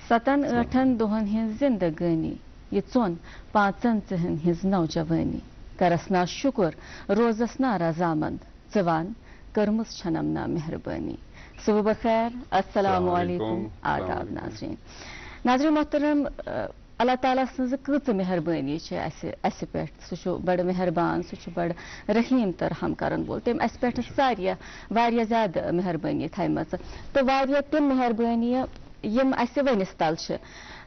7-8 دۄہن hins zindagani ye țon 5 țihn hins nojavani karas na şukur rozas na razamand țvan kırmız çanam na mehribani صبح بخیر السلام علیکم آداب ناظرین ناظرین محترم اللہ تعالیٰ سٕنٛز کۭژ مہربٲنی چھِ اَسہِ پٮ۪ٹھ سُہ چھُ بڑٕ مہربان سُہ چھُ بڑٕ رحیٖم تہٕ رحم کرن وول تٔمۍ اَسہِ پٮ۪ٹھ واریاہ زیادٕ مہربٲنی تھایمژ تہٕ واریاہ تِم مہربٲنی یِم اَسہِ ؤنِس تل چھِ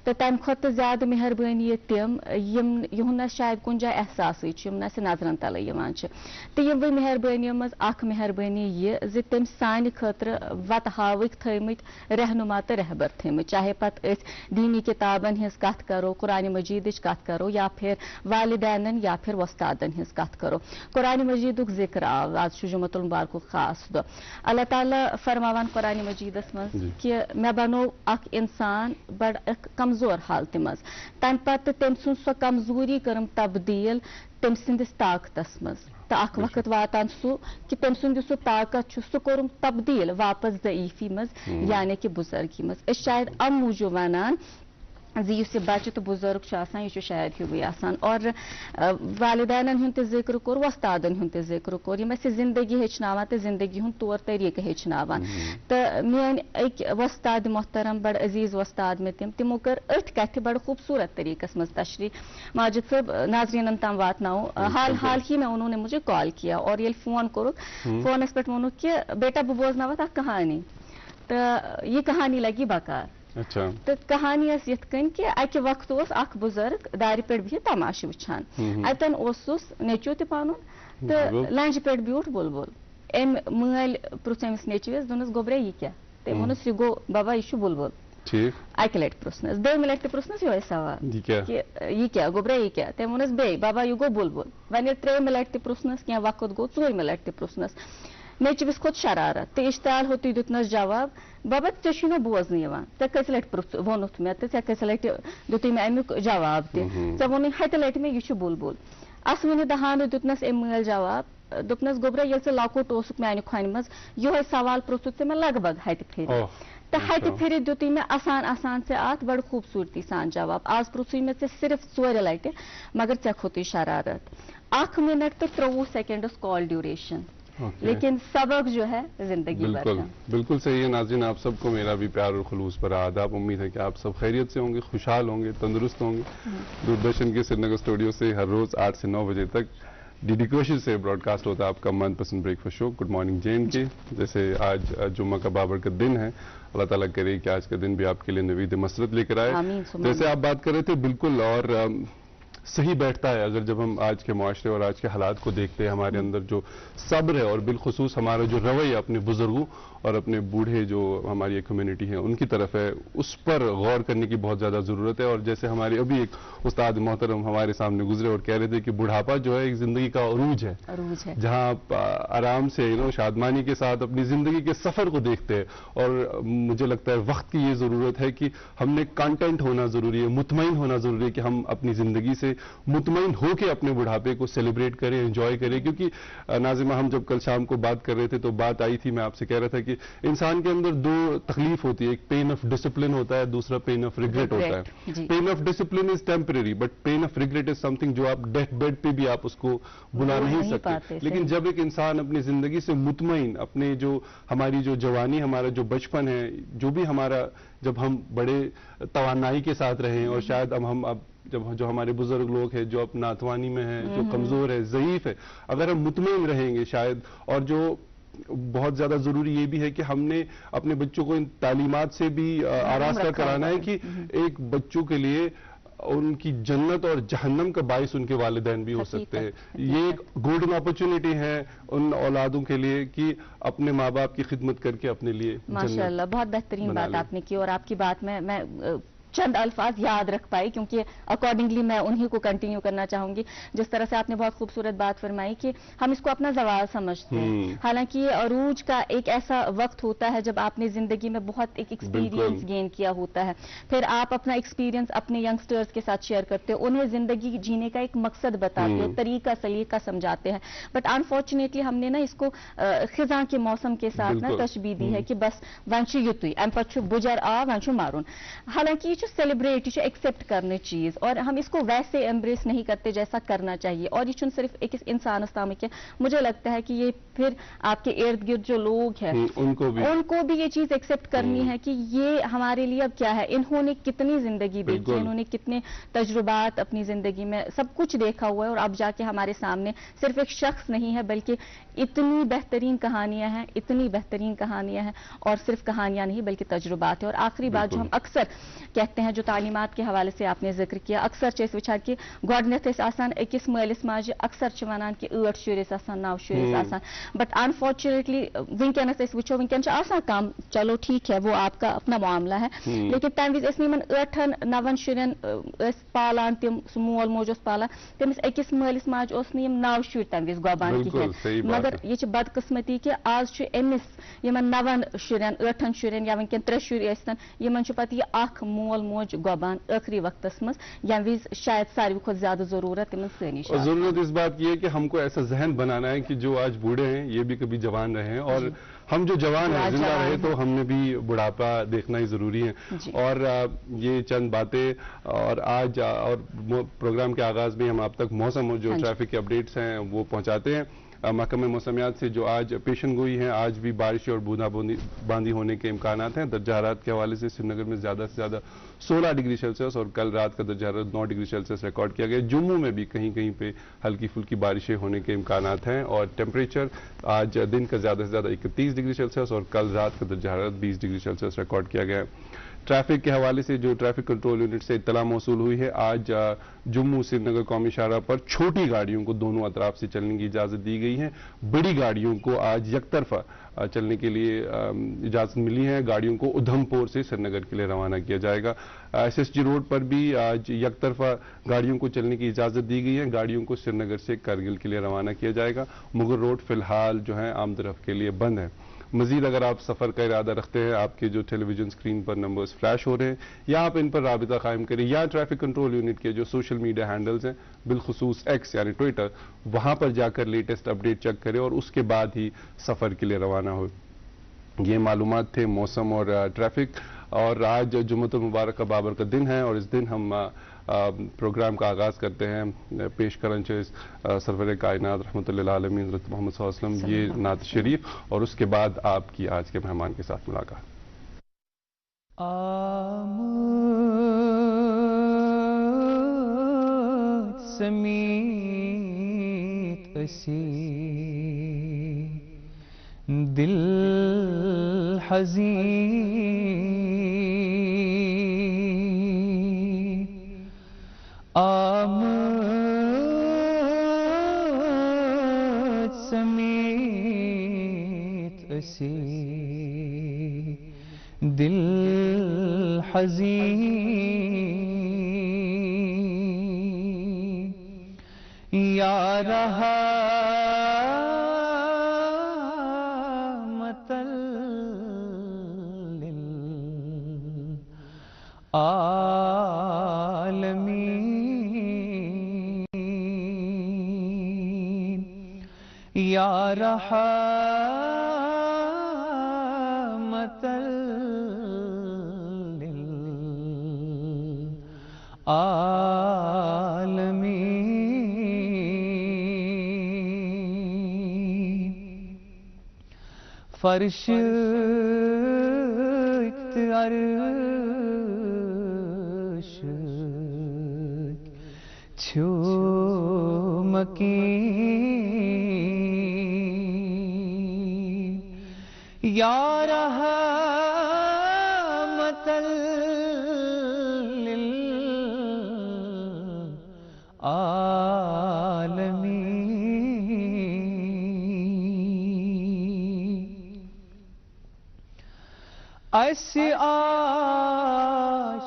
تہٕ تَمہِ کھۄتہٕ تہِ زیادٕ مہربٲنی تِم یِہُنٛد نہٕ شاید کُنہِ جایہِ احساسٕے چھُ یِم نہٕ اَسہِ نظرن تلے یِوان چھِ تہٕ یِموٕے مہربٲنیو منٛز اکھ مہربٲنی یہِ زِ تٔمۍ سانہِ خٲطرٕ وتہٕ ہاوٕکۍ تھٲومٕتۍ رہنما تہٕ رہبر تھٲومٕتۍ چاہے پتہٕ أسۍ دیٖنی کِتابن ہٕنٛز کتھ کرو قرآنِ مجیٖدٕچ کتھ کرو یا پھر والدینن یا پھر وۄستادن ہٕنٛز کتھ کرو قرآنِ مجیٖدُک ذِکر آو آز چھُ جُمعۃ المبارکُک خاص دۄہ اللہ تعالیٰ فرماوان قرآنِ مجیٖدس منٛز کہِ مےٚ بنوو اکھ انسان بڑٕ اکھ کمزور حالتہِ منٛز تمہِ پتہٕ تٔمۍ سٕنٛز سۄ کمزوری کٔرٕم تبدیٖل تٔمۍ سٕنٛدِس طاقتس منٛز تہٕ اکھ وقت واتان سُہ کہِ تٔمۍ سُنٛد یُس سُہ طاقت چھُ سُہ کوٚرُم تبدیٖل واپس ضعیٖفی منٛز یعنی کہِ بُزرگی منٛز أسۍ شاید اَمہِ موٗجوٗب ونان زِ یُس یہِ بچہِ تہٕ بُزرگ چھُ آسان یہِ چھُ شاید ہیوٗوٕے آسان اور والدینن ہُنٛد تہِ ذِکر کوٚر وۄستادن ہُنٛد تہِ ذِکر کوٚر یِم اَسہِ زندگی ہیٚچھناوان تہٕ زندگی ہُنٛد طور طریٖقہٕ ہیٚچھناوان تہٕ میٲنۍ أکۍ وۄستاد محترم بڑٕ عزیٖز وۄستاد مےٚ تِمو کٔر أتھۍ کتھِ بڑٕ خوٗبصوٗرت طریٖقس منٛز تشریح ماجد صٲب ناظریٖنن تام واتناوو حال ہی میں انہوں نے مجھے کال کیا اور ییٚلہِ فون کوٚرُکھ فونس پٮ۪ٹھ ووٚنُکھ کہِ بیٹا بہٕ بوزناوتھ اکھ کہانی تہٕ یہِ کہانی لگی بکار تہٕ کہانی ٲس یِتھ کٔنۍ کہِ اکہِ وقتہٕ اوس اکھ بُزرگ دارِ پٮ۪ٹھ بِہِتھ تماشہٕ وٕچھان اتٮ۪ن اوسُس نیٚچوٗ تہِ پنُن تہٕ لنجہِ پٮ۪ٹھ بیوٗٹھ بُلبُل أمۍ مٲلۍ پرُژھ أمِس نیٚچوِس دوٚپنس گوٚبرا یہِ کیٛاہ تٔمۍ ووٚنُس یہِ گوٚو بابا یہِ چھُ بُلبُل اکہِ لٹہِ پرُژھنس دوٚیمہِ لٹہِ تہِ پرُژھنس یِہوے سوال کہِ یہِ کیٛاہ گوٚبرا یہِ کیٛاہ تٔمۍ ووٚنُس بیٚیہِ بابا یہِ گوٚو بُلبُل وۄنۍ ییٚلہِ ترٛیٚیِمہِ لٹہِ تہِ پرُژھنس کینٛہہ وقت گوٚو ژوٗرمہِ لٹہِ تہِ پرُژھنس نیٚچوِس کھوٚت شرارت تہٕ اِشتعال ہوٚتُے دیُتنس جواب بابا ژےٚ چھُے نہٕ بوزنہٕ یِوان ژےٚ کٔژِ لٹہِ ووٚنُتھ مےٚ تہٕ ژےٚ کٔژِ لٹہِ دِتُے مےٚ امیُک جواب تہِ ژےٚ ووٚنُے ہتہِ لٹہِ مےٚ یہِ چھُ بُلبُل اسوٕنہِ دہانہٕ دیُتنس أمۍ مٲلۍ جواب دوٚپنس گوٚبرا ییٚلہِ ژٕ لۄکُٹ اوسُکھ میانہِ کھۄنہِ منٛز یِہوے سوال پرُژھُتھ ژےٚ مےٚ لگ بگ ہتہِ پھِرِ تہٕ ہتہِ پھِرِ دِتُے مےٚ آسان آسان ژےٚ اتھ بڑٕ خوٗبصوٗرتی سان جواب آز پرُژھُے مےٚ ژےٚ صرف 4 لٹہِ مگر ژےٚ کھوٚتُے شرارت 1 منٹ تہٕ 23 سیکنڈس کال ڈیوریشن لیکن سبق جو ہے زندگی بالکل بالکل صحیح ہے ناظرین آپ سب کو میرا بھی پیار اور خلوص پر آداب امید ہے کہ آپ سب خیریت سے ہوں گے خوشحال ہوں گے تندرست ہوں گے دوردرشن کے سری نگر اسٹوڈیو سے ہر روز 8 سے 9 بجے تک ڈی کوشش سے براڈ کاسٹ ہوتا ہے آپ کا من پسند بریک فاسٹ شو گڈ مارننگ جین کے جیسے آج جمعہ کا بابرکت دن ہے اللہ تعالیٰ کرے کہ آج کا دن بھی آپ کے لیے نوید مسرت لے کر آئے جیسے آپ بات کر رہے تھے بالکل اور صحیح بیٹھتا ہے اگر جب ہم آج کے معاشرے اور آج کے حالات کو دیکھتے ہیں ہمارے اندر جو صبر ہے اور بالخصوص ہمارا جو رویہ اپنے بزرگوں اور اپنے بوڑھے جو ہماری ایک کمیونٹی ہے ان کی طرف ہے اس پر غور کرنے کی بہت زیادہ ضرورت ہے اور جیسے ہمارے ابھی ایک استاد محترم ہمارے سامنے گزرے اور کہہ رہے تھے کہ بڑھاپا جو ہے ایک زندگی کا عروج ہے جہاں آپ آرام سے شادمانی کے ساتھ اپنی زندگی کے سفر کو دیکھتے ہیں اور مجھے لگتا ہے وقت کی یہ ضرورت ہے کہ ہم نے کانٹینٹ ہونا ضروری ہے مطمئن ہونا ضروری ہے کہ ہم اپنی زندگی سے مطمئن ہو کے اپنے بڑھاپے کو سیلیبریٹ کریں انجوائے کریں کیونکہ ناظمہ ہم جب کل شام کو بات کر رہے تھے تو بات آئی تھی میں آپ سے کہہ رہا تھا کہ انسان کے اندر 2 تکلیف ہوتی ہے ایک پین آف ڈسپلن ہوتا ہے دوسرا پین آف ریگریٹ ہوتا ہے pain of discipline is temporary but pain of regret is سم تھنگ جو آپ ڈیتھ بیڈ پہ بھی آپ اس کو بلا نہیں سکتے لیکن جب ایک انسان اپنی زندگی سے مطمئن اپنے جو ہماری جو جوانی ہمارا جو بچپن ہے جو بھی ہمارا جب ہم بڑے توانائی کے ساتھ رہیں اور شاید ہم اب جب جو ہمارے بزرگ لوگ ہیں جو اب ناتوانی میں ہیں جو کمزور ہے ضعیف ہے اگر ہم مطمئن رہیں گے شاید اور جو بہت زیادہ ضروری یہ بھی ہے کہ ہم نے اپنے بچوں کو ان تعلیمات سے بھی آراستہ کرانا ہے کہ ایک بچوں کے لیے ان کی جنت اور جہنم کا باعث ان کے والدین بھی ہو سکتے ہیں یہ ایک گولڈن اپرچونٹی ہے ان اولادوں کے لیے کہ اپنے ماں باپ کی خدمت کر کے اپنے لیے ماشاء اللہ بہت بہترین بات آپ نے کی اور آپ کی بات میں چند الفاظ یاد رکھ پائی, کیونکہ اکارڈنگلی میں انہی کو کنٹینیو کرنا چاہوں گی. جس طرح سے آپ نے بہت خوبصورت بات فرمائی کہ ہم اس کو اپنا زوال سمجھتے ہیں, حالانکہ یہ عروج کا ایک ایسا وقت ہوتا ہے جب آپ نے زندگی میں بہت ایک ایکسپیرینس گین کیا ہوتا ہے, پھر آپ اپنا ایکسپیرینس اپنے ینگسٹرز کے ساتھ شیئر کرتے ہو, انہیں زندگی جینے کا ایک مقصد بتاتے ہو, طریقہ سلیقہ سمجھاتے ہیں. بٹ انفارچونیٹلی ہم نے نا اس کو خزاں کے موسم کے ساتھ نا تشبیہ دی ہے کہ بس ون چھ یتوی ام پتہ چھ بجر آ ون چھ مارن. حالانکہ یہ سیلیبریٹ, یہ ایکسیپٹ کرنے چیز, اور ہم اس کو ویسے ایمبریس نہیں کرتے جیسا کرنا چاہیے. اور یہ صرف ایک انسان تام کہ مجھے لگتا ہے کہ یہ پھر آپ کے ارد گرد جو لوگ ہیں ان کو بھی یہ چیز ایکسیپٹ کرنی ہے کہ یہ ہمارے لیے اب کیا ہے, انہوں نے کتنی زندگی دیکھی, انہوں نے کتنے تجربات اپنی زندگی میں سب کچھ دیکھا ہوا ہے, اور اب جا کے ہمارے سامنے صرف ایک شخص نہیں ہے بلکہ اتنی بہترین کہانیاں ہیں, اتنی بہترین کہانیاں ہیں, اور صرف کہانیاں نہیں بلکہ تجربات ہیں. اور آخری بات جو ہم اکثر کہتے ہیں, جو تعلیمات کے حوالے سے آپ نے ذکر کیا, اکثر چھ وچھان کہ گۄڈنیتھ آسان أکِس مٲلِس ماجہِ اکثر چھ ونان کہ 8 شُرِس آسان 9 شُرِس آسان, بٹ انفارچونیٹلی ونکیٚنس أسۍ وٕچھو ونکیٚن چھِ آسان کم, چلو ٹھیک ہے وہ آپ کا اپنا معاملہ ہے, لیکن تمہِ وز ٲسۍ نہٕ یِمن 8 9 شُرٮ۪ن ٲسۍ پالان تِم, سُہ مول موج اوس پالان, تٔمِس أکِس مٲلِس ماجہِ اوس نہٕ یِم 9 شُرۍ تمہِ وز گۄبان کِہیٖنۍ. مگر یہِ چھِ بدقسمتی کہ آز چھُ أمِس یِمن 9 شُرٮ۪ن 8 شُرٮ۪ن یا ونکیٚن 3 شُرۍ ٲسۍتن, یِمن چھُ پتہٕ یہِ اکھ مول موج گۄبان ٲخری وقتس منٛز, ییٚمہِ وز شاید ساروی کھۄتہٕ زیادٕ ضروٗرت تِمن سٲنی چھِ. ضرورت اس بات کی ہے کہ ہم کو ایسا ذہن بنانا ہے کہ جو آج بوڑھے ہیں یہ بھی کبھی جوان رہے ہیں, اور ہم جو جوان ہیں زندہ رہے تو ہم نے بھی بڑھاپا دیکھنا ہی ضروری ہے. اور یہ چند باتیں, اور آج اور پروگرام کے آغاز میں ہم آپ تک موسم جو ٹریفک کے اپڈیٹس ہیں وہ پہنچاتے ہیں. محکمہ موسمیات سے جو آج پیشن گوئی ہیں, آج بھی بارش اور بوندا باندی ہونے کے امکانات ہیں. درجہ حرارت کے حوالے سے سری نگر میں زیادہ سے زیادہ 16 ڈگری سیلسیس اور کل رات کا درجہ حرارت 9 ڈگری سیلسیس ریکارڈ کیا گیا. جموں میں بھی کہیں کہیں پہ ہلکی پھلکی بارشیں ہونے کے امکانات ہیں, اور ٹیمپریچر آج دن کا زیادہ سے زیادہ 31 ڈگری سیلسیس اور کل رات کا درجہ حرارت 20 ڈگری سیلسیس ریکارڈ کیا گیا ہے. ٹریفک کے حوالے سے جو ٹریفک کنٹرول یونٹ سے اطلاع موصول ہوئی ہے, آج جموں سری نگر قومی شاہراہ پر چھوٹی گاڑیوں کو دونوں اطراف سے چلنے کی اجازت دی گئی ہے. بڑی گاڑیوں کو آج یک طرفہ چلنے کے لیے اجازت ملی ہے. گاڑیوں کو ادھم پور سے سری نگر کے لیے روانہ کیا جائے گا. ایس ایس جی روڈ پر بھی آج یک طرفہ گاڑیوں کو چلنے کی اجازت دی گئی ہے. گاڑیوں کو سری نگر سے کرگل کے لیے روانہ کیا جائے گا. مغل روڈ فی الحال جو ہے عام رفت کے لیے بند ہے. مزید اگر آپ سفر کا ارادہ رکھتے ہیں, آپ کے جو ٹیلی ویژن اسکرین پر نمبرز فلیش ہو رہے ہیں, یا آپ ان پر رابطہ قائم کریں, یا ٹریفک کنٹرول یونٹ کے جو سوشل میڈیا ہینڈلز ہیں بالخصوص ایکس یعنی ٹویٹر, وہاں پر جا کر لیٹسٹ اپڈیٹ چیک کریں اور اس کے بعد ہی سفر کے لیے روانہ ہو. یہ معلومات تھے موسم اور ٹریفک. اور آج جمعۃ المبارک کا بابر کا دن ہے, اور اس دن ہم پروگرام کا آغاز کرتے ہیں پیش کرن سرور کائنات رحمۃ اللہ عالمین حضرت محمد صلی اللہ علیہ وسلم یہ نعت شریف, اور اس کے بعد آپ کی آج کے مہمان کے ساتھ ملاقات. سمیت اسی دل حزین, آمد سمیت اسی دل حزین, یا رہا عالمین, یا رحمت للعالمین. فرش عرش چھومکین, یا رحمت للعالمین. اس آش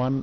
1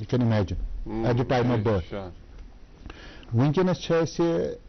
You can imagine at the time of birth. Winkenes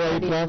8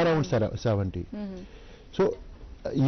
around 70. So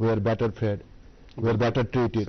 we are better fed, we are better treated.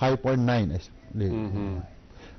5.9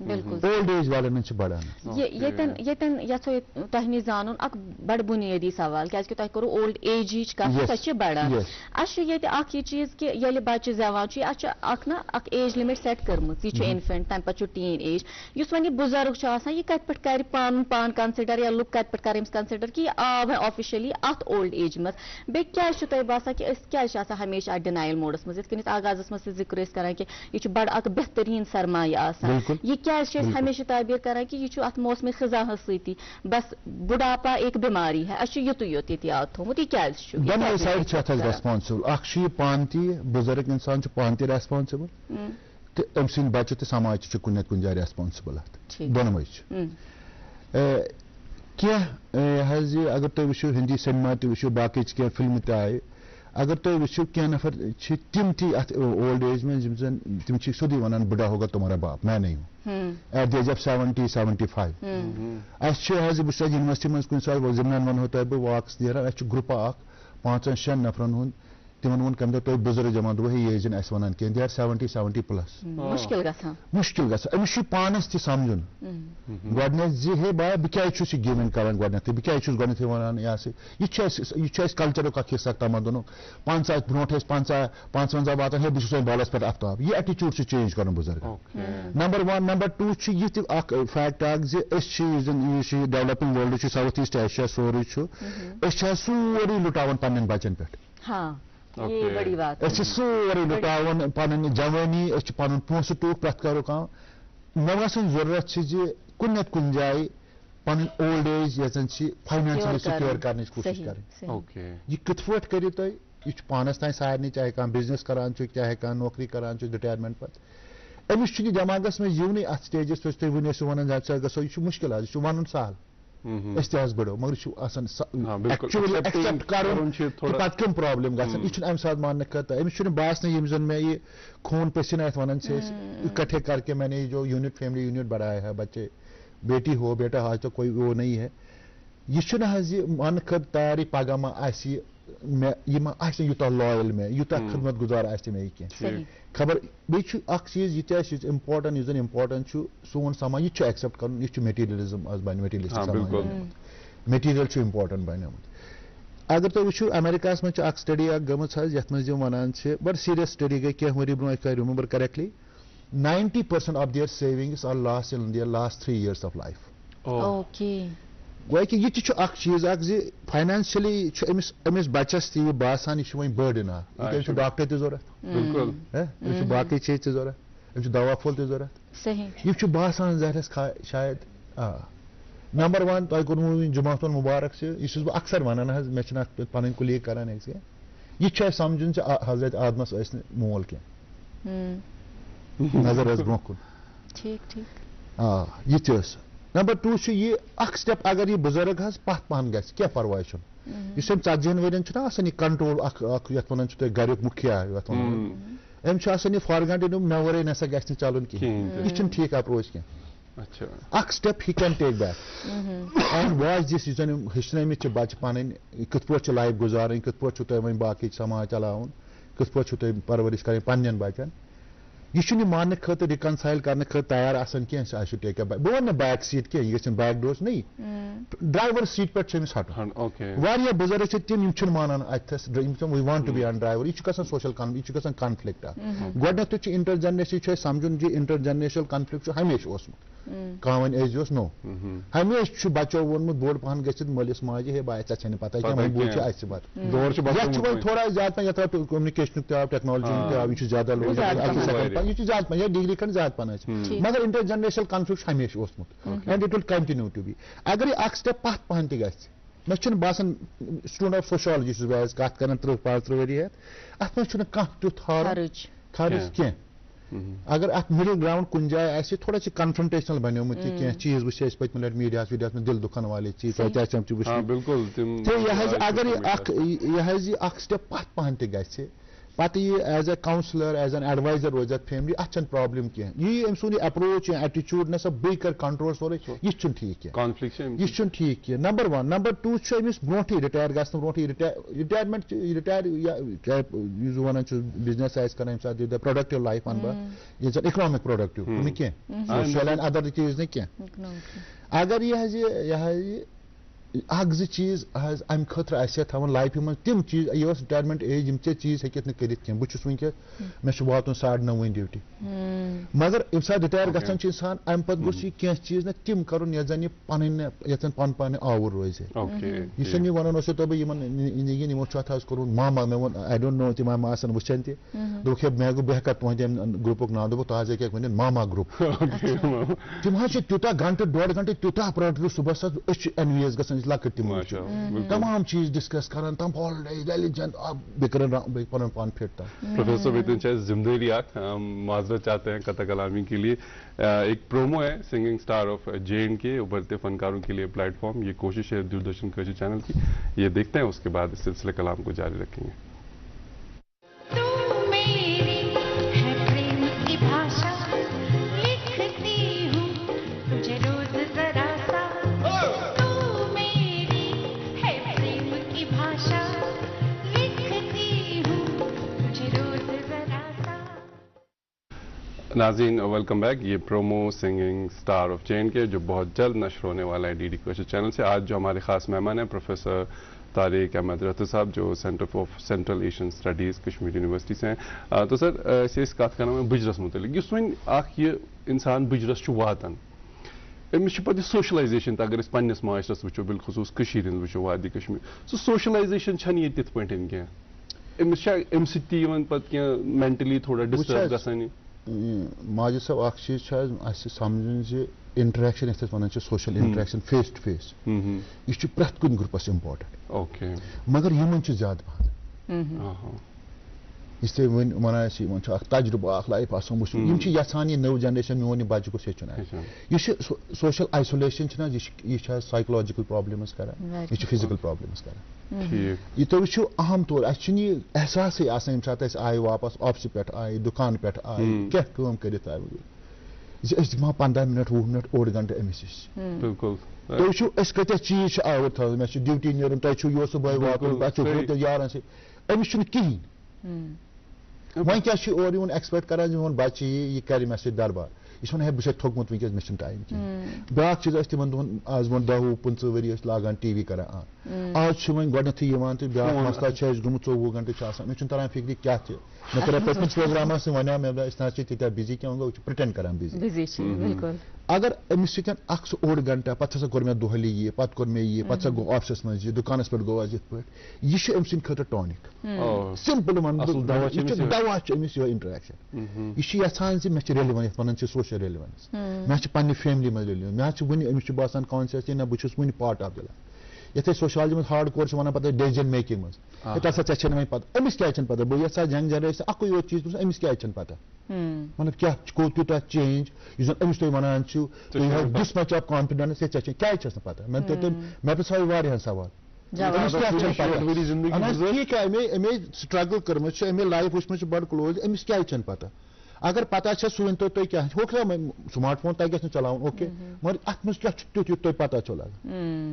بالکل اولڈ ایج والن بڑھان یتن یژھو تۄہہِ نِش زانُن اکھ بڑٕ بُنیٲدی سوال کیازکہِ تۄہہِ کوٚروٕ اولڈ ایجِچ کتھ سۄ چھِ بڑان اَسہِ چھُ ییٚتہِ اکھ یہِ چیٖز کہِ ییٚلہِ بچہِ زٮ۪وان چھُ اَسہِ چھِ اکھ ایج لِمِٹ سیٹ کٔرمٕژ یہِ چھُ اِنفنٹ تمہِ پتہٕ چھُ ٹیٖن ایج یُس وۄنۍ یہِ بُزرگ چھُ آسان یہِ کتہِ پٮ۪ٹھ کرِ پنُن پان کنسِڈر یا لُکھ کتہِ پٮ۪ٹھ کرِ أمِس کنسِڈر کہِ یہِ آو وۄنۍ آفِشلی اتھ اولڈ ایج منٛز بیٚیہِ کیازِ چھُ تۄہہِ باسان کہِ أسۍ کیازِ چھِ آسان ہمیشہِ اتھ ڈِنایل موڈس منٛز یِتھ کٔنۍ أسۍ آغازس منٛز تہِ ذِکر ٲسۍ کران کہِ یہِ چھُ بڑٕ اکھ بہتریٖن سرمایہِ آسان یہِ کیازِ چھِ أسۍ ہمیشہِ تعبیر کران کہِ یہِ چھُ اتھ موسمِ خزاہس سۭتی بس بُڈاپا ایک بیماری ہے اَسہِ چھُ یُتُے یوت ییٚتہِ یاد تھوٚومُت یہِ کیازِ چھُ دۄنوے سایڈ چھِ اتھ ریسپانسبل اکھ چھُ یہِ پانہٕ تہِ بُزرگ انسان چھُ پانہٕ تہِ ریسپانسبل تہٕ أمۍ سٕنٛدۍ بچہِ تہٕ سماج تہِ چھُ کُنہِ نتہٕ کُنہِ جایہِ ریسپانسبل اتھ دۄنوے چھِ کینٛہہ حظ یہِ اگر تُہۍ وٕچھِو ہِندی سینما تہِ وٕچھِو باقٕے چھِ کینٛہہ فِلمہٕ تہِ آیہِ اگر تُہۍ وٕچھِو کینٛہہ نفر چھِ تِم تہِ اتھ اولڈ ایج منٛز یِم زن تِم چھِ سیوٚدُے ونان بُڈا ہوگا تُمہارا باپ میں نہیں ہوں ایٹ دی ایج آف 70-75 اَسہِ چھِ حظ بہٕ چھُس یونیورسٹی منٛز کُنہِ ساتہٕ ضِمنن ونہو تۄہہِ بہٕ واکس نیران اَسہِ چھُ گرُپا اکھ 5-6 نفرن ہُنٛد تِمن ووٚن کمہِ دۄہ تۄہہِ بُزرگ جمع دوٚپ ہے یہِ ٲسۍ زن اَسہِ ونان کینٛہہ دے آر 70 پٕلس مُشکِل گژھان أمِس چھُ پانس تہِ سمجُن گۄڈٕنیتھ زِ ہے بیا بہٕ کیازِ چھُس یہِ گِوِنٛگ کران گۄڈٕنیتھٕے بہٕ کیازِ چھُس گۄڈٕنیتھٕے ونان یہِ ہسا یہِ چھُ اَسہِ کلچرُک اکھ حصہٕ تمدنُک 50 برونٛٹھ ٲسۍ 55 واتان ہے بہٕ چھُس وۄنۍ بالس پٮ۪ٹھ افتاب یہِ ایٹِچوٗڈ چھُ چینج کرُن بُزرگن نمبر 1 نمبر 2 چھُ یہِ تہِ اکھ فیکٹ اکھ زِ أسۍ چھِ یُس زن یہِ چھُ ڈیولپنگ ورلڈ چھُ ساوُتھ ایٖسٹ ایشیا سورُے چھُ أسۍ چھِ سورُے لُٹاوان پننٮ۪ن بچن پٮ۪ٹھ أسۍ چھِ سورُے لُٹاوان پنٕنۍ جوٲنی أسۍ چھِ پنُن پونٛسہٕ ٹوٗکھ پرٛٮ۪تھ کانٛہہ رُکاوان مےٚ باسان ضروٗرت چھِ زِ کُنہِ نتہٕ کُنہِ جایہِ پنٕنۍ اولڈ ایج یۄس زن چھِ فاینانشلی سِکیور کرنٕچ کوٗشش کرٕنۍ یہِ کِتھ پٲٹھۍ کٔرِو تُہۍ یہِ چھُ پانس تانۍ سارنٕے چاہے کانٛہہ بِزنس کران چھُ چاہے کانٛہہ نوکری کران چھُ رِٹایرمنٹ پتہٕ أمِس چھُنہٕ دٮ۪ماغس منٛز یِونٕے اتھ سٹیجس پٮ۪ٹھ تُہۍ ؤنِو ٲسِو ونان زیادٕ زیادٕ گژھو یہِ چھُ مُشکِل حظ یہِ چھُ ونُن سہل أسۍ تہِ حظ بڑو مگر یہِ چھُ آسان ایکچُؤلی کرُن پتہٕ کٕم پرابلم گژھان یہِ چھُنہٕ امہِ ساتہٕ ماننہٕ خٲطرٕ أمِس چھُنہٕ باسنٕے یِم زن مےٚ یہِ خوٗن پسینہ یتھ ونان چھِ أسۍ اکٹھے کر کے میں نے یہ جو یوٗنٹ فیملی یوٗنٹ بڑھایا ہے بچے بیٹی ہو بیٹا آج تو کوئی وہ نہیں ہے یہِ چھُنہٕ حظ یہِ ماننہٕ خٲطرٕ تیارٕے پگاہ ما آسہِ یہِ ما آسہِ یوٗتاہ لایل مےٚ یوٗتاہ خدمت گُزار آسہِ مےٚ یہِ کینٛہہ خبر بیٚیہِ چھُ اکھ چیٖز یہِ تہِ آسہِ یُس اِمپاٹنٹ یُس زن اِمپاٹنٹ چھُ سون سماج یہِ چھُ ایکسپٹ کرُن یہِ چھُ میٹیٖریلزم آز بنہِ میٹیٖریلسٹِک سماج بنیومُت میٹیٖریل چھُ اِمپاٹنٹ بنیومُت اگر تُہۍ وٕچھِو امیرِکاہس منٛز چھِ اکھ سٹڈی اکھ گٔمٕژ حظ یتھ منٛز یِم ونان چھِ بڑٕ سیٖریس سٹڈی گٔے کینٛہہ ؤری برونٛہہ if I remember correctly 90% of their savings are lost in their last 3 years of life گویا کہِ یہِ تہِ چھُ اکھ چیٖز اکھ زِ فاینانشلی چھُ أمِس بچس تہِ یہِ باسان یہِ چھُ وۄنۍ بٲڈن اکھ أمِس چھُ ڈاکٹر تہِ ضوٚرتھ أمِس چھُ باقٕے چیٖز تہِ ضوٚرتھ أمِس چھُ دوا پھوٚل تہِ ضوٚرتھ یہِ چھُ باسان ظٲہرس شاید نمبر 1 تۄہہِ کوٚرمُت جُمعہ مُبارک چھِ یہِ چھُس بہٕ اکثر ونان حظ مےٚ چھِنہٕ اکھ پنٕنۍ کُلیٖگ کران أکِس کینٛہہ یہِ چھُ اَسہِ سمجُن زِ حضرت آدمس ٲسۍ نہٕ مول کینٛہہ نظر ٲس برونٛہہ کُن یہِ تہِ ٲس نمبر 2 چھُ یہِ اکھ سٹیپ اگر یہِ بُزرگ حظ پتھ پہن گژھِ کینٛہہ پرواے چھُنہٕ یُس أمۍ 40 ؤرین چھُنہ آسان یہِ کنٹرول اکھ یتھ ونان چھُ تُہۍ گریُک مُکھیا یتھ ونان أمۍ چھُ آسان یہِ فارگنٹِنگ مےٚ ورٲے نسا گژھِ نہٕ چلُن کِہینۍ یہِ چھُنہٕ ٹھیٖک اپروچ کینٛہہ اکھ step he can take back and watch this یُس زن یِم ہیٚچھنٲومٕتۍ چھِ بچہِ پنٕنۍ کِتھ پٲٹھۍ چھِ لایف گُزارٕنۍ کِتھ پٲٹھۍ چھُو تۄہہِ وۄنۍ باقٕے سماج چلاوُن کِتھ پٲٹھۍ چھُو تۄہہِ پرورِش کرٕنۍ پننٮ۪ن بچن یہِ چھُنہٕ ماننہٕ خٲطرٕ رِکنسایل کرنہٕ خٲطرٕ تیار آسان کینٛہہ سُہ آسہِ ٹیک بہٕ ونہٕ نہٕ بیک سیٖٹ کینٛہہ یہِ گژھِ نہٕ بیک ڈورس نٕے ڈرایور سیٖٹ پٮ۪ٹھ چھُ أمِس ہٹُن واریاہ بُزرگ چھِ تِم یِم چھِنہٕ مانان اتھس we want to be an driver یہِ چھُ گژھان سوشل یہِ چھُ گژھان کنفلکٹ اکھ گۄڈٕنیتھٕے چھُ انٹر جنریشن چھُ اَسہِ سمجُن زِ انٹر جنریشنل کنفلکٹ چھُ ہمیشہِ اوسمُت کانٛہہ وۄنۍ أزۍ اوس نوٚو ہمیشہِ چھُ بچو ووٚنمُت بوٚڑ پہن گٔژھِتھ مٲلِس ماجہِ ہے بہٕ ژےٚ ژھے نہٕ پتہ کینٛہہ وۄنۍ بوٗز چھِ اَسہِ پتہٕ یتھ چھُ وۄنۍ تھوڑا زیادٕ پہن یتھ کوٚمنِکیشنُک تہِ آو ٹیکنالجی ہُنٛد تہِ آو یہِ چھُ زیادٕ یہِ چھُ زیادٕ پہن یا ڈگری کھنڈ زیادٕ پہن آسہِ مگر انٹر جنریشنل کنفلکٹ چھُ ہمیشہِ اوسمُت and it will continue to be اگر یہِ اکھ سٹیپ پتھ پہن تہِ گژھِ مےٚ چھُنہٕ باسان سٹوڈنٹ آف سوشالجی چھُس بہٕ آز کتھ کران 30-35 ؤری ہٮ۪تھ اتھ منٛز چھُنہٕ کانٛہہ تیُتھ خرٕچ کینٛہہ اگر اتھ مِڈل گراوُنڈ کُنہِ جایہِ آسہِ تھوڑا چھِ کنفرنٹیشنل بنیومُت یہِ کینٛہہ چیٖز وٕچھِ اَسہِ پٔتمہِ لٹہِ میٖڈیاہس ویٖڈیاہس منٛز دِل دُکھن والے چیٖز تۄہہِ تہِ آسہِ وٕچھمُت تہٕ یہِ حظ اگر یہِ حظ یہِ اکھ سٹیپ پتھ پہن تہِ گژھِ پتہ یہ is a counsellor is an advisor روز اتھ فیملی اتھ چھنہ پرابلم کینٛہہ یہ أمۍ سُنٛد اپروچ ایٹیچیوڈ نسا بیٚیہِ کر کنٹرول سورُے یہِ چھُنہٕ ٹھیٖک کینٛہہ کانفلکٹ یہ ٹھیک کی نمبر 1 نمبر 2 امس برونٹھے رٹائر گھن برونٹھے رٹائرمنٹ رٹائر یہ ونان بزنس آس کران سات پروڈکٹو لائف ون بہ یہ اکنامک پروڈکٹو کی سوشل اینڈ ادر چیز نا کی اگر یہ اخ زٕ چیز امہ خاطر آسہِ تھاون لائفہِ منٛز تِم چیز یہ رٹائرمنٹ ایج یِم چیز ہیٚکِتھ نہٕ کٔرِتھ کینٛہہ بہٕ چھُس وٕنکیٚس مےٚ چھُ واتُن 9:30 ڈیوٹی مگر ییٚمہِ ساتہٕ رٹائر گژھان چھُ اِنسان امہِ پتہٕ گوٚژھ یہِ کینٛہہ چیز نہ تِم کرُن یتھ زن یہِ پنٕنۍ یتھ زن پن آوُر روزِ یہِ چھُنہٕ یہِ ونان اوسو بہٕ یِمن زندگی یِمو چھُ اتھ حظ کوٚرمُت ماما مےٚ ووٚن آی ڈونٹ نو تِم ما آسان وٕچھان تہِ دوٚپُکھ ہے مےٚ گوٚو بہٕ ہٮ۪کا تُہنٛدِ گرُپُک ناو دوٚپُکھ تُہۍ حظ ہیٚکِکھ ؤنِتھ ماما گرُپ تِم حظ چھِ تیوٗتاہ گنٹہٕ ڈۄڈ گنٹہٕ تیوٗتاہ پرٛاٹِو صُبحس حظ أسۍ چھِ انویز گژھان أسۍ لۄکٕٹۍ تِم تمام چیز ڈسکس کران تم پالٹکس ریلیجن بیٚیہِ کران پنُن پان فٹ تام پروفیسر بیتن شاید ذمہ داری ہم معذرت چاہتے ہیں قطع کلامی کے لیے ایک پرومو ہے سنگنگ اسٹار آف JNK ابھرتے فنکاروں کے لیے پلیٹ فارم یہ کوشش ہے دوردرشن کشی چینل کی یہ دیکھتے ہیں اس کے بعد اس سلسلے کلام کو جاری رکھیں گے ناظرین ویلکم بیک یہ promo singing star of JNK جو بہت جلد نشر ہونے والا ہے DD کوشش چینل سے. آج جو ہمارے خاص مہمان ہیں پروفیسر طارق احمد رتو صاحب جو centre for central Asian studies Kashmir university سے ہیں. تو سر اس کت کرنا میں بجرس متعلق اس ون اخ یہ انسان بجرس واتان امس پتہ سوشلائزیشن اگر اس پنس معاشرس وچو بالخصوص کشیر ہند وچو وادی کشمیر سو سوشلائزیشن چھن یہ تت پٹھ کی امس ام سی پتہ کی مینٹلی تھوڑا ڈسٹرب گژھان ماجد صاحب اخ چیز اس سمجھن زِ انٹریکشن یتھ ونان social interaction face to face یہ پرٛٮ۪تھ کُنہِ گروپس امپارٹنٹ مگر یمن زیادٕ پہن اس لیے ونان اخ تجربہ اخ لائف آسان وٕچھُن یِم چھِ یژھان یہِ نٔو جنریشن میون یہِ بچہِ گوٚژھ ہیٚچھُن یہِ چھِ سوشل آیسولیشن چھِنہ یہِ چھِ حظ سایکولجکل پرابلمز کران یہِ چھِ فزیکل پرابلمز کران یہ تُہۍ وٕچھِو اہم طور اسہِ چھُنہٕ یہِ احساسٕے آسان ییٚمہِ ساتہٕ أسۍ آیہِ واپس آفسہٕ پٮ۪ٹھ آیہِ دُکان پٮ۪ٹھ آیہِ کیٚنٛہہ کٲم کٔرِتھ آیہِ زِ أسۍ دِمہو 15 منٹ 20 منٹ اوٚڑ گنٹہٕ أمِس نِش بالکل تُہۍ وٕچھِو أسۍ کۭتیاہ چیٖز چھِ آوُر تھاوٕنۍ مےٚ چھُ ڈیوٹی نیرُن تۄہہِ چھُو یور صُبحٲے واتُن پتہٕ چھُو ہُتہِ یارن سۭتۍ أمِس چھُنہٕ کِہیٖنۍ وۄنۍ کیٛاہ چھُ اورٕ یِوان ایکسپیکٹ کران زِ میون بچہِ یہِ کرِ مےٚ سۭتۍ دربار یہ ونان ہے بہٕ چھُس تھوٚکمُت ونکیٚس مےٚ چھُنہٕ ٹایم کینٛہہ بیٛاکھ چیٖز ٲسۍ تِمن دۄہن آز برونٛٹھ 10-15 ؤری ٲسۍ لاگان ٹی وی کران آن آز چھُ وۄنۍ گۄڈنیٚتھٕے یِوان تہٕ بیٛاکھ مسئلہ چھُ اَسہِ گوٚمُت 24 گنٹہٕ چھُ آسان مےٚ چھُنہٕ تران فِکرِ کیٛاہ چھِ مےٚ کوٚر پٔتمِس پروگرامس وَنیٛاو مےٚ أسۍ نہ حظ چھِ تیٖتیٛاہ بِزی کینٛہہ گوٚو چھِ پرٛٹینڈ کران بِزی اگر أمِس سۭتۍ اکھ سُہ اوٚڑ گنٹہٕ پتہٕ ہسا کوٚر مےٚ دۄہلی یہِ پتہٕ کوٚر مےٚ یہِ پتہٕ ہسا گوٚو آفسس منٛز یہِ دُکانس پٮ۪ٹھ گوٚو اَسہِ یِتھ پٲٹھۍ یہِ چھُ أمۍ سٕنٛدِ خٲطرٕ ٹانِک سمپل ونہٕ بہٕ یہِ چھُ دوا چھُ أمِس یِہوے انٹریکشن یہِ چھُ یژھان زِ مےٚ چھِ ریلِوَنس یتھ ونان چھِ سوشل ریلِوَنس مےٚ چھِ پننہِ فیملی منٛز ریلِوَنس مےٚ حظ چھِ وُنہِ أمِس چھُ باسان کانسیسلی نہ بہٕ چھُس وُنہِ پارٹ آف دِ لایف یتھ سوشالجی منٛز ہارڈ کور چھِ ونان پتہٕ ڈیسیجن میکِنگ منٛز تتھ ژےٚ چھےٚ نہٕ وۄنۍ پتہ أمِس کیٛازِ چھَنہٕ پتہ بہٕ یژھان ینگ جنریشن اکُے یوت چیٖز پرٛژھُن أمِس کیٛازِ چھَنہٕ پتہ مطلب کیٛاہ گوٚو تیوٗتاہ چینج یُس زن أمِس تُہۍ ونان چھِو تُہۍ have this much of confidence ہے ژےٚ چھےٚ کیٛازِ چھَس نہٕ پتہ مےٚ پرٛژھاو واریاہن سوال ٹھیٖک اَمے سٹرگل کٔرمٕژ چھِ اَمے لایف وٕچھمٕژ چھِ بڑٕ کلوز أمِس کیٛازِ چھَنہٕ پتہ اگر پتہ چھےٚ سُہ ؤنۍتو تُہۍ کیٛاہ ہوکھرا سمارٹ فون تۄہہِ گژھِ نہٕ چلاوُن اوکے مگر اتھ منٛز کیٛاہ چھُ تیُتھ یُتھ تۄہہِ پتہ چھو لگان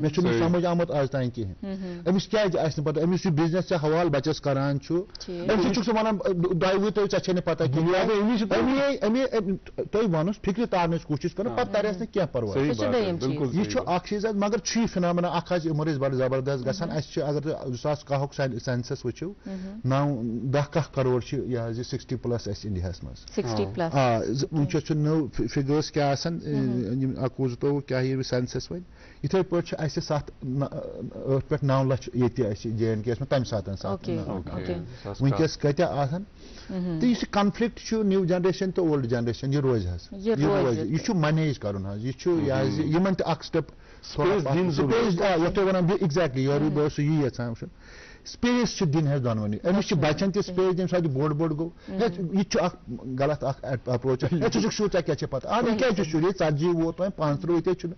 مےٚ چھُنہٕ سمجھ آمُت آز تام کِہیٖنۍ أمِس کیٛازِ آسہِ نہٕ پتہ أمِس یُس بِزنس ژےٚ حوالہٕ بچس کران چھُ أمۍ سۭتۍ چھُکھ ژٕ ونان دۄیہِ وُہہِ تُہۍ ژےٚ چھےٚ نہٕ پتہ کِہیٖنۍ تُہۍ ونُس فِکرِ تارنٕچ کوٗشِش کرُن پتہٕ ترٮ۪س نہٕ کینٛہہ پرواے یہِ چھُ اکھ چیٖز حظ مگر چھُ یہِ فِنامنا اکھ حظ یِمن ٲسۍ بڑٕ زبردست گژھان اسہِ چھِ اگر تُہۍ 2011 سینسس وٕچھِو 9-10 کرور چھِ یہِ حظ یہِ 60+ اسہِ انڈیاہس منٛز ونکیٚس چھُ نٔو فِگٲرٕس کیٛاہ آسان 21-22 کیٛاہ یہِ سینسس وۄنۍ یِتھے پٲٹھۍ چھِ اسہِ 8 پٮ۪ٹھ 9 لچھ ییٚتہِ اسہِ JNK یس منٛز تمہِ ساتہٕ ونکیٚس کۭتیاہ آسان تہٕ یُس یہِ کنفلکٹ چھُ نِو جنریشن تہٕ اولڈ جنریشن یہِ روزِ حظ یہِ چھُ منیج کرُن حظ یہِ چھُ یہِ حظ یِمن تہِ اکھ سٹیپ یتھ تُہۍ ونان ایگزیکٹلی یورٕ بہٕ اوسُس یی یژھان وٕچھُن سپیس چھِ دِنۍ حظ دۄنوٕنی أمِس چھِ بچن تہِ سپیس دِنۍ ساتہٕ بوٚڑ گوٚو یہِ تہِ چھُ اکھ غلط اکھ اپروچ ژٕ چھُکھ شُر ژےٚ کیٛاہ چھےٚ پتہ یہِ کیٛازِ چھُ شُر یہِ 40 ووت وۄنۍ 35 ییٚتہِ چھُنہٕ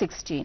16।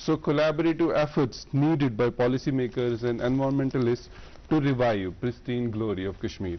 so collaborative efforts needed by policymakers and environmentalists to revive pristine glory of Kashmir.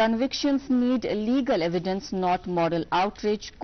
Convictions need legal evidence not moral outrage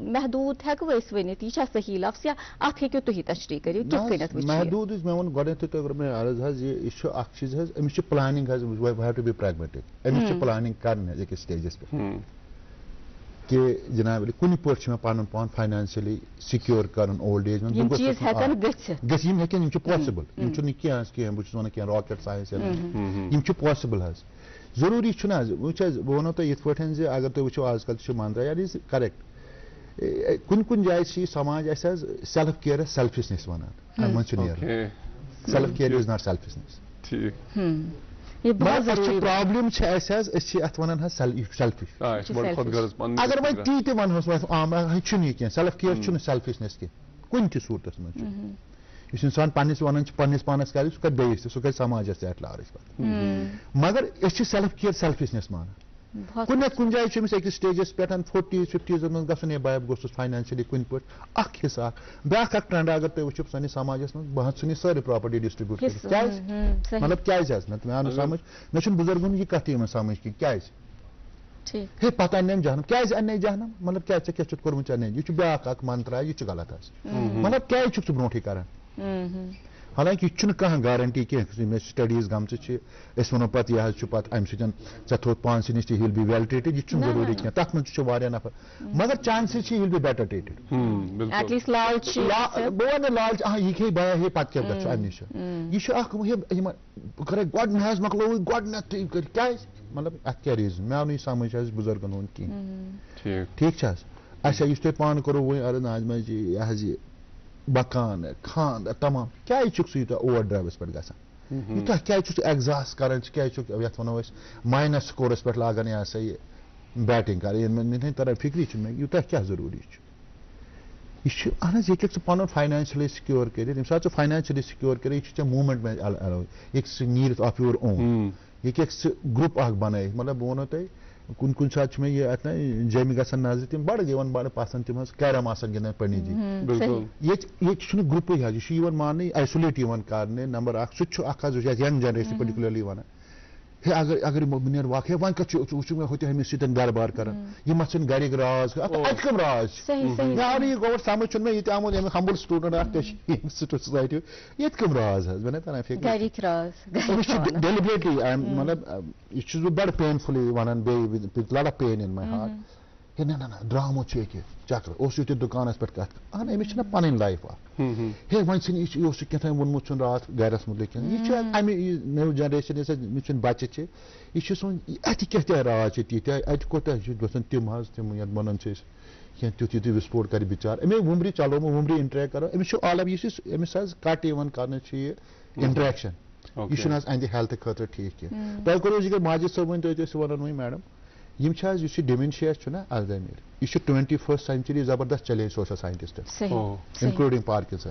محدود ہیکو أسۍ ؤنِتھ یہِ چھا صحیح لفظ یا اتھ ہیٚکِو تُہی تشریح کٔرِتھ کِتھ کٔنٮ۪تھ وٕچھِو محدود مےٚ ووٚن گۄڈنٮ۪تھٕے تۄہہِ کوٚر مےٚ عرض حظ یہِ چھُ اکھ چیٖز حظ أمِس چھِ پلانِنٛگ حظ وی ہیو ٹُو بی پریگمیٹِک أمِس چھِ پلانِنٛگ کرٕنۍ حظ أکِس سٹیجَس پٮ۪ٹھ کہ جناب علی کُنہِ پٲٹھۍ چھُ مےٚ پنُن پان فاینانشلی سِکیور کرُن اولڈ ایج منٛز یِم چیٖز ہٮ۪کن گٔژھِتھ گژھِ یِم ہٮ۪کن یِم چھِ پاسِبل یِم چھُنہٕ کینٛہہ بہٕ چھُس وَنان کینٛہہ راکٮ۪ٹ ساینس یِم چھِ پاسِبل حظ ضروٗری چھُنہٕ حظ وٕچھ حظ بہٕ وَنو تۄہہِ یِتھ پٲٹھۍ زِ اگر تُہۍ وٕچھو آز کل چھِ منٛزٕ یعنی کریکٹ کُنہِ جایہِ چھِ یہِ سماج اَسہِ حظ سیلف کِیرس سیلفِشنس وَنان اَمہِ منٛز چھُ نیرُن self care is not selfishness problem چھِ اَسہِ حظ أسۍ چھِ اَتھ وَنان حظ سیلفِش اگر وۄنۍ تی تہِ وَنہوس چھُنہٕ یہِ کینٛہہ سیلف کِیر چھُنہٕ سیلفِشنس کینٛہہ کُنہِ تہِ صوٗرتس منٛز چھُ یُس اِنسان پننِس وَنان چھُ پننِس پانس کرِ سُہ کرِ بیٚیِس تہِ سُہ کرِ سماجس تہِ ایٹ لارٕج پتہٕ مگر أسۍ چھِ سیلف کِیر سیلفِشنس مانان کُنہِ نتہٕ کُنہِ جایہِ چھُ أمِس أکِس سٹیجس پٮ۪ٹھ 40s 50s منٛز گژھُن ہے بہٕ گوٚژھُس فاینانشلی کُنہِ پٲٹھۍ اکھ حِصہٕ اکھ بیٛاکھ اکھ ٹرینڈ اگر تُہۍ وٕچھِو سٲنِس سماجس منٛز بہٕ ژھٕنہِ سٲرٕے پراپرٹی ڈسٹربیوٗٹ کٔرِتھ کیٛازِ مطلب کیٛازِ حظ نہ مےٚ آو نہٕ سمجھ مےٚ چھُنہٕ بُزرگن ہُنٛد یہِ کتھ یِوان سمجھ کینٛہہ کیٛازِ ہے پتہٕ اَنہِ جہنم کیٛازِ اَنہِ جہنم مطلب کیٛازِ ژےٚ کیٛاہ چھُتھ کوٚرمُت ژےٚ یہِ چھُ بیٛاکھ اکھ منترا یہِ چھُ غلط حظ مطلب کیٛازِ چھُکھ ژٕ برونٛٹھٕے کران حالانکہِ یہِ چھُنہٕ کانٛہہ گارنٹی کینٛہہ یِم اَسہِ سٹڈیٖز گٔمژٕ چھِ أسۍ وَنو پتہٕ یہِ حظ چھُ پتہٕ اَمہِ سۭتۍ ژےٚ تھوٚوُتھ پانسٕے نِش تہِ ہیل بی ویل ٹریٹڈ یہِ چھُنہٕ ضروٗری کینٛہہ تتھ منٛز تہِ چھُ واریاہ نفر مگر چانسز چھِ ہیل بی بیٹر ٹریٹڈ بہٕ وَنہٕ لالچ یہِ کھے بیا ہے پتہٕ کیٛاہ گژھِ اَمہِ نِش یہِ چھُ اکھ یِمن بہٕ کرے گۄڈٕ مےٚ حظ مۄکلووُے گۄڈٕنیتھٕے کٔرِتھ کیٛازِ مطلب اتھ کیٛاہ ریٖزن مےٚ آو نہٕ یہِ سمجھ حظ بُزرگن ہُنٛد کِہینۍ ٹھیٖک چھِ حظ اچھا یُس تۄہہِ پانہٕ کوٚروٕ وۄنۍ عرض ناظمہ جی یہِ حظ یہِ مکان خاندر تمام کیٛازِ چھُکھ ژٕ یوٗتاہ اوور ڈرایوَس پٮ۪ٹھ گژھان یوٗتاہ کیٛازِ چھُکھ ژٕ ایگزاس کران ژٕ کیٛازِ چھُکھ یتھ وَنو أسۍ ماینس سکورس پٮ۪ٹھ لاگان یہِ ہسا یہِ بیٹنگ کرٕنۍ مےٚ چھنہٕ تران فِکری چھُنہٕ مےٚ یوٗتاہ کیٛاہ ضروٗری چھُ یہِ چھُ اہن حظ ییٚتہِ ژٕ پنُن فاینانشلی سِکیور کٔرِتھ ییٚمہِ ساتہٕ ژٕ فاینانشلی سِکیور کٔرِتھ یہِ چھُ ژےٚ موٗمینٹ منٛز ییٚکہِ ژٕ نیٖرِتھ آف یور اون ییٚکہِ ژٕ گرُپ اکھ بنٲیِتھ مطلب بہٕ وَنو تۄہہِ کُنہِ ساتہٕ چھُ مےٚ یہِ اتھ جیٚمہِ گژھان نظرِ تِم بڑٕ یِوان بڑٕ پسنٛد تِم حظ کیرم آسان گِنٛدان پننہِ جی ییٚتہِ چھُنہٕ گرُپٕے حظ یہِ چھُ یِوان ماننہٕ آیسولیٹ یِوان کرنہٕ نمبر اکھ سُہ تہِ چھُ اکھ حظ یَتھ ینگ جنریشن پٔٹِکیوٗلرلی وَنان ہے اگر بہٕ نیرٕ واقع ہے وۄنۍ کَتھ چھُ ژٕ وٕچھُکھ مےٚ ہُتہِ ہُمِس سۭتۍ دربار کران یِم اَتھ چھِنہٕ گرِکۍ راز اَتہِ کٕم راز چھِ مےٚ آو نہٕ یہِ گوٚو سمجھ چھُنہٕ مےٚ یہِ تہِ آمُت ییٚمہِ ہمبل سٹوٗڈنٹ اکھ سوسایٹی ییٚتہِ کٕم راز حظ مےٚ تران فِکر أمِس چھُ ڈیلِبریٹلی مطلب یہِ چھُس بہٕ بڑٕ پینفُلی وَنان بیٚیہِ لڑا پین اِن ماے ہارٹ ہے نہ نہ درٛامُت چھُ ییٚکیٛاہ چکر اوس ییٚتہِ دُکانس پٮ۪ٹھ کتھ اہن أمِس چھِنہ پنٕنۍ لایف اکھ ہے وۄنۍ ژھٕنہِ یہِ اوس کیٛاہتام ووٚنمُت چھُنہٕ راتھ گرس مُتعلِق یہِ چھُ اَمہِ یہِ نٔو جنریشن یۄس أمِس چھُنہٕ بچہِ چھِ یہِ چھُ سون اتہِ کیٛاہ راز چھِ تیٖتیاہ اتہِ کوتاہ چھِ گژھان تِم حظ تِم یتھ وَنان چھِ أسۍ کینٛہہ تیُتھ یُتھُے وِسفوٹ کرِ بِچار اَمے وُمرِ چلومُت وُمرِ اِنٹریکٹ کرو أمِس چھُ آل یُس أمِس حظ کٹ یِوان کرنہٕ چھُ یہِ انٹریکشن یہِ چھُنہٕ حظ اَہنٛدِ ہیلتھٕ خٲطرٕ ٹھیٖک کینٛہہ تۄہہِ کوٚروٕ ذِکر ماجد صٲبٕنۍ تُہۍ ٲسِو وَنان وۄنۍ میڈم یِم چھِ حظ یُس یہِ ڈِمینشیا چھُنہ الزایمر یہِ چھُ 21st سینچری زبردست چیلینج سوشل ساینٹسٹن انکلوڈنگ پارکِنسن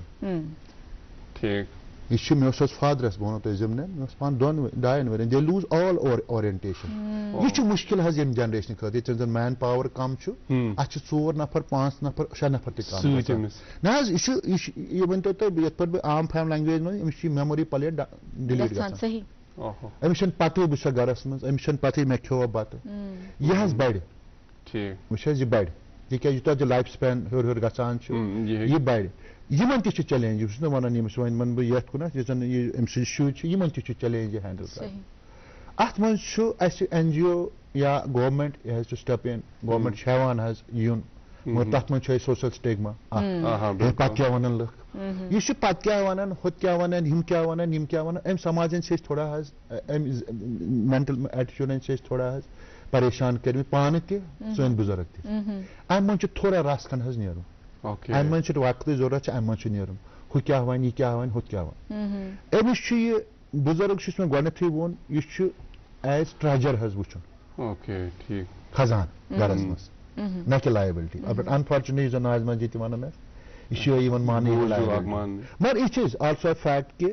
یہِ چھُ مےٚ اوس فادرس بہٕ وَنو تۄہہِ ضِمنن مےٚ اوس پانہٕ 2-2 ؤرین دے لوٗز آل اورینٹیشن یہِ چھُ مُشکِل حظ ییٚمہِ جنریشنہِ خٲطرٕ ییٚتہِ زن مین پاور کم چھُ اتھ چھِ 4 نفر 5 نفر 6 نفر تہِ کم نہ حظ یہِ ؤنۍتو تُہۍ یِتھ پٲٹھۍ بہٕ عام فیم لینگویج منٛز أمِس چھِ میموری پلیٹ ڈِلیٖٹ گژھان أمِس چھنہٕ پتہٕے بہٕ چھُسا گرس منٛز أمِس چھنہٕ پتہٕے مےٚ کھیوٚوا بتہٕ یہِ حظ بڑِ وٕچھ حظ یہِ بڑِ تِکیٛازِ یوٗتاہ تہِ لایف سپین ہیوٚر گژھان چھُ یہِ بڑِ یِمن تہِ چھُ چیلینج بہٕ چھُس نہٕ وَنان ییٚمِس وۄنۍ وَنہٕ بہٕ یتھ کُنتھ یُس زن یہِ أمۍ سٕنٛدۍ شُرۍ چھِ یِمن تہِ چھُ چیلینج یہِ ہینڈل کرُن اتھ منٛز چھُ اسہِ NGO یا گورمینٹ یہِ حظ چھُ سٹیپ اِن گورمینٹ چھُ ہٮ۪وان حظ یُن مگر تتھ منٛز چھُ اسہِ سوشل سٹیگما پتہٕ کیٛاہ ونان لُکھ یہِ چھُ پتہٕ کیٛاہ ونان ہُتہِ کیٛاہ ونان یِم کیٛاہ ونان یِم کیٛاہ ونان امہِ سماجن چھِ أسۍ تھوڑا حظ امہِ مینٹل ایٹِچوٗڈن چھِ أسۍ تھوڑا حظ پریشان کٔرمٕتۍ پانہٕ تہِ سٲنۍ بُزرگ تہِ امہِ منٛز چھُ تھوڑا رس کھنٛڈ حظ نیرُن امہِ منٛز چھُ وقتٕچ ضروٗرت چھِ امہِ منٛز چھُ نیرُن ہُہ کیٛاہ وَنہِ یہِ کیٛاہ وَنہِ ہُتھ کیٛاہ وَنہِ أمِس چھُ یہِ بُزرگ چھُس مےٚ گۄڈنیتھٕے ووٚن یہِ چھُ ایز ٹریجر حظ وٕچھُن خزان گرس منٛز نہ کہِ لایبلٹی انفارچُنیٹلی یُس زن ناظمہ جی تہِ ونان اَسہِ یہِ چھُ یِوان ماننہٕ مگر یہِ چھِ آلسو اے فیکٹ کہِ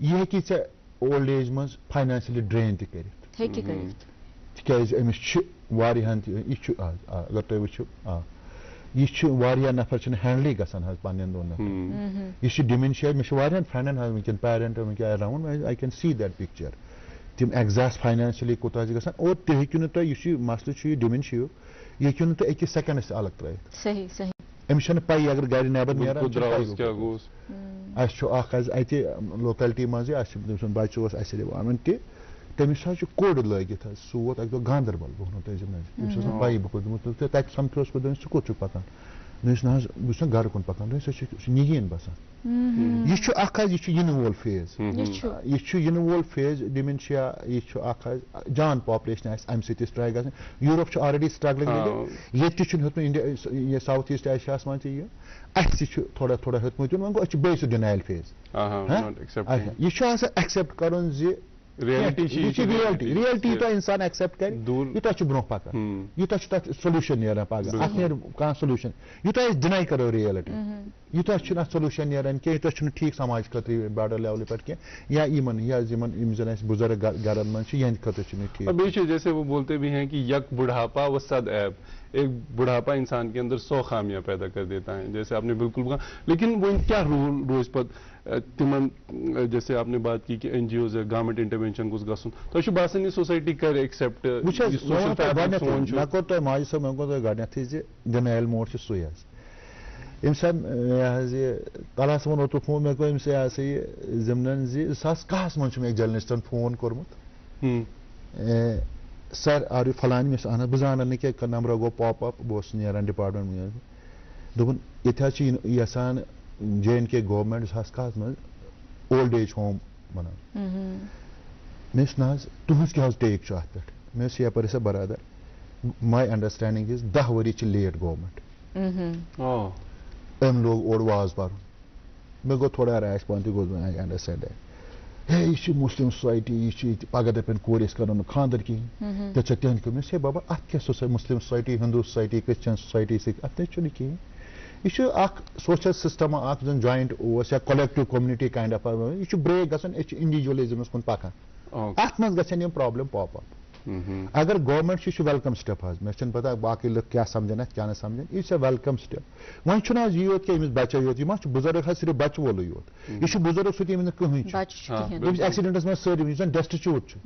یہِ ہیٚکی ژےٚ اولڈ ایج منٛز فاینانشلی ڈرین تہِ کٔرِتھ تِکیٛازِ أمِس چھِ واریاہن تہِ یہِ چھُ اگر تُہۍ وٕچھِو یہِ چھُ واریاہ نفر چھِنہٕ ہینڈلٕے گژھان حظ پننٮ۪ن دۄن نفرن یہِ چھُ ڈِمینشیا مےٚ چھِ واریاہن فرینڈن حظ وٕنکٮ۪ن پیرنٹ وٕنکٮ۪ن around I can see that picture تم ایگزاسٹ فائنانشلی کوتاہ گژھان اور تہِ ہیٚکِو نہٕ تُہۍ یُس یہِ مسلہٕ چھُ یہِ ڈِمینشیُک یہِ ہیٚکِو نہٕ تُہۍ أکِس سیکنڈس تہِ الگ ترٲیِتھ صحیح صحیح أمِس چھَنہٕ پَیی اگر گرِ نٮ۪بر نیران خود راوس کیا گوس اَسہِ چھُ اکھ حظ اَتہِ لوکیلٹی منٛزٕے اَسہِ چھُ تٔمۍ سُنٛد بَچہٕ اوس اَسہِ وَنان تہِ تٔمِس حظ چھُ کوٚڑ لٲگِتھ حظ سُہ ووت اَکہِ دۄہ گاندربل بہٕ وَنو تۄہہِ تٔمِس ٲس نہٕ پَیی بہٕ کوٚت دوٚپمُت تہٕ تَتہِ سَمکھیوس بہٕ دوٚپمَس ژٕ کوٚت چھُکھ پَکان دوٚپمَس نہ حظ بہٕ چھُس نہ گرٕ کُن پَکان دوٚپمَس سُہ چھُ نِگیٖن بَسان یہِ چھُ اکھ حظ یہِ چھُ یِنہٕ وول فیز یہِ چھُ یِنہٕ وول فیز ڈِمینشیا یہِ چھُ اکھ حظ جان پاپلیشن آسہِ اَمہِ سۭتۍ تہِ سٹرایک گژھان یوٗروپ چھُ آلریڈی سٹرگلِنگ ییٚتہِ تہِ چھُنہٕ ہیوٚتمُت اِنڈیا یہِ ساوُتھ ایسٹ ایشیاہَس منٛز تہِ یہِ اَسہِ تہِ چھُ تھوڑا تھوڑا ہیوٚتمُت یُن وۄنۍ گوٚو أسۍ چھِ بیٚیہِ سُہ ڈِنایل فیز یہِ چھُ آسان ایکسیپٹ کَرُن زِ ریلٹی یوٗتاہ اِنسان ایکسیپٹ کرِ یوٗتاہ چھُ برونٛہہ پَکان یوٗتاہ چھُ تَتھ سولوٗشن نیران پَگاہ اَتھ نیرِ کانٛہہ سولوٗشن یوٗتاہ أسۍ ڈِناے کَرو ریلٹی یوٗتاہ چھُنہٕ اَتھ سولوٗشن نیران کینٛہہ یوٗتاہ چھُنہٕ ٹھیٖک سماج خٲطرٕ بارڈر لیولہِ پٮ۪ٹھ کینٛہہ یا یِم زَن اَسہِ بُزرگ گرن منٛز چھِ یِہنٛدِ خٲطرٕ چھُنہٕ ٹھیٖک بیٚیہِ چھُ جیسے وہ بولتے بھی ہیں کہ یک بڑھاپا و صد عیب ایک بڑھاپا انسان کے اندر 100 خامیاں پیدا کر دیتا ہے جیسے آپ نے بالکل کہا لیکن وہ کیا رول روز پتہ تمن جیسے آپ نے بات کی کہ N G Os government intervention گوٚژھ گژھُن تۄہہِ چھُ باسان یہِ سوسایٹی کرِ ایکسیپٹ مےٚ کوٚر تۄہہِ ماجہِ صٲب مےٚ کوٚر تۄہہِ گۄڈنیٚتھٕے زِ ڈِنایل موڈ چھُ سُے حظ ییٚمہِ ساتہٕ یہِ حظ یہِ طلحہ صٲبن اوترٕ فون مےٚ کوٚر أمِس یہِ ہسا یہِ ضِمنن زِ 2010 منٛز چھُ مےٚ جرنلسٹن فون کوٚرمُت سر آر یوٗ فلانی مےٚ اہن حظ بہٕ زانان نہٕ کینٛہہ نمبرا گوٚو پاپ اپ بہٕ اوسُس نیران ڈپارٹمنٹ منٛز دوٚپُن ییٚتہِ حظ چھِ یژھان جے اینڈ کے گورمینٹ 2010 منٛز اولڈ ایج ہوم بناوُن مےٚ ووٚنُس نہ حظ تُہنٛز کیٛاہ حظ ٹیک چھُ اَتھ پٮ۪ٹھ مےٚ ووٚنُس یپٲرۍ ہسا برادر ماے انڈرسٹینڈنگ اِز 10 ؤری چھِ لیٹ گورمینٹ أمۍ لوگ اورٕ واز بَرُن مےٚ گوٚو تھوڑا ریش پانہٕ تہِ گوٚس بہٕ آی انڈرسٹینڈ ہے یہِ چھِ مُسلِم سوسایٹی یہِ چھِ ییٚتہِ پگاہ دَپن کورِ أسۍ کَرو نہٕ خاندر کِہیٖنۍ تیٚلہِ چھا تِہنٛدِ خٲطرٕ مےٚ ہے بابا اَتھ کیٛاہ مُسلِم society Hindu society Christian society سۭتۍ اَتھ نَے چھُنہٕ کِہیٖنۍ یہِ چھُ اکھ سوشل سسٹما اکھ زن جویِنٹ اوس یا کولیکٹِو کومنٹی کاینڈ آف یہِ چھُ برٛیک گژھان أسۍ چھِ انڈیوجوَلِزمس کُن پَکان اَتھ منٛز گژھن یِم پرابلم پاپ اپ اگر گورمینٹ چھُ یہِ چھُ ویلکم سٹیپ حظ مےٚ چھنہٕ پتہ باقٕے لُکھ کیٛاہ سمجھن اَتھ کیٛاہ نہٕ سمجھن یہِ چھِ ویلکم سٹیپ وۄنۍ چھُنہٕ حظ یہِ یوت کینٛہہ أمِس بچے یوت یہِ ما چھُ بُزرگ حظ صرف بچہٕ وولٕے یوت یہِ چھُ بُزرگ سُہ تہِ ییٚمِس نہٕ کٕہٕنۍ چھُ ییٚمِس ایکسیڈنٹس منٛز سٲری یُس زن ڈیسٹِچوٗٹ چھُ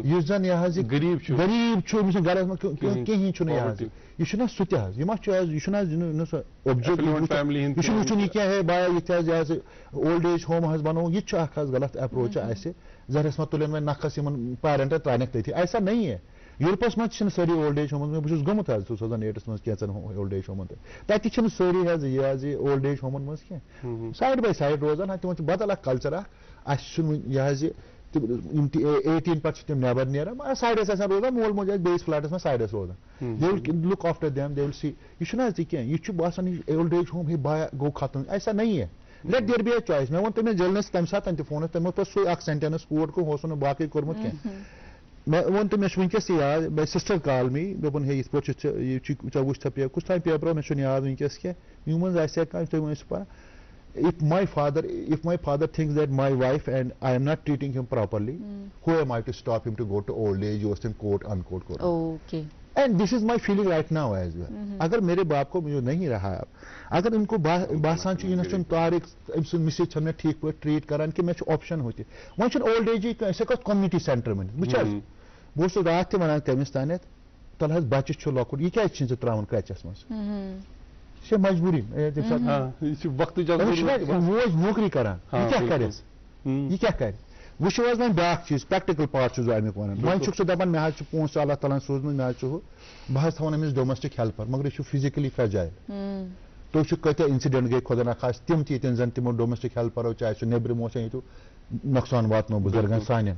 یُس زن یہِ حظ یہِ غریٖب چھُ أمِس چھُنہٕ گرس منٛز کِہیٖنۍ چھُنہٕ یہِ حظ یہِ چھُنہ سُہ تہِ حظ یہِ ما چھُ حظ یہِ چھُنہٕ حظ سُہ اوبجیکٹ یہِ چھُنہٕ وٕچھُن یہِ کینٛہہ ہے بایا یِتھ حظ یہِ حظ اولڈ ایج ہوم حظ بنوو یہِ تہِ چھُ اکھ حظ غلط اپروچ اَسہِ زہرس منٛز تُلن وۄنۍ نکھس یِمن پیرنٹن ترٛاونکھ تٔتھی ایسا نہیں ہے یوٗرپس منٛز تہِ چھِنہٕ سٲری اولڈ ایج ہومن منٛز بہٕ چھُس گوٚمُت حظ 2008 منٛز کینٛژن اولڈ ایج ہومن تَتہِ تہِ چھِنہٕ سٲری حظ یہِ حظ یہِ اولڈ ایج ہومن منٛز کینٛہہ سایڈ باے سایڈ روزان تِمن چھُ بدل اکھ کلچر اکھ اَسہِ چھُنہٕ یہِ حظ یہِ یِم تہِ 18 پتہٕ چھِ تِم نٮ۪بر نیران مگر سایڈس آسان روزان مول موج آسہِ بیٚیِس فلیٹس منٛز سایڈس روزان دے ول لُک آفٹر دیم دے ول سی یہِ چھُنہٕ حظ تہِ کینٛہہ یہِ چھُ باسان یہِ اولڈ ایج ہوم ہے بایا گوٚو ختم ایسا نہیں ہے لیٹ دیر بی اے چویس مےٚ ووٚن تٔمِس جلنس تمہِ ساتہٕ تہِ فونس تٔمۍ اوس سُے اکھ سینٹینس کوٹ کوٚر اوسُن نہٕ باقٕے کوٚرمُت کینٛہہ مےٚ ووٚن تہٕ مےٚ چھُ وٕنکیٚس تہِ یاد ماے سسٹر کال می دوٚپُن ہے یِتھ پٲٹھۍ چھُ یہِ چھُ ژےٚ وٕچھ سا پیپر کُس تام پیپر مےٚ چھُنہٕ یاد وٕنکیٚس کینٛہہ یِم منٛز آسہِ ہا کانٛہہ تُہۍ ؤنِو پَران if my father thinks that my wife and I am not treating him properly who am I to stop him to go to old age یہِ اوس تٔمۍ quote unquote کوٚرمُت and this is my feeling right now as well اگر میرے باپ کو جو نہیں رہا اگر ان کو باسان چھُ یہِ نہ چھُنہٕ طارق أمۍ سُنٛد مِسِز چھَنہٕ مےٚ ٹھیٖک پٲٹھۍ ٹرٛیٖٹ کران کہِ مےٚ چھُ آپشن ہُہ تہِ وۄنۍ چھُنہٕ اولڈ ایجی کانٛہہ أسۍ ہٮ۪کو کومنٹی سینٹر بٔنِتھ وٕچھ حظ بہٕ اوسُس راتھ تہِ وَنان تٔمِس تانٮ۪تھ تَلہٕ حظ بَچہٕ چھُ لۄکُٹ یہِ کیٛازِ چھِنہٕ ژٕ ترٛاوان کرٛچَس منٛز یہِ چھِ مجبوٗری موج نوکری کران یہِ کیٛاہ کرِ یہِ کیٛاہ کرِ وٕچھو حظ وۄنۍ بیٛاکھ چیٖز پرٛیکٹِکل پارٹ چھُس بہٕ اَمیُک وَنان وۄنۍ چھُکھ ژٕ دَپان مےٚ حظ چھُ پونٛسہٕ اللہ تعالیٰ ہن سوٗزمٕتۍ مےٚ حظ چھُ ہُہ بہٕ حظ تھاوان أمِس ڈومیسٹِک ہیلپر مگر یہِ چھُ فِزِکٔلی فرٛیجایل تُہۍ وٕچھِو کۭتیاہ اِنسِڈنٹ گٔے خۄدا نخواستہٕ تِم تہِ ییٚتٮ۪ن زن تِمو ڈومیسٹِک ہیلپرو چاہے سُہ نیبرِم اوس یا ییٚتیُک نۄقصان واتنو بُزرگن سانٮ۪ن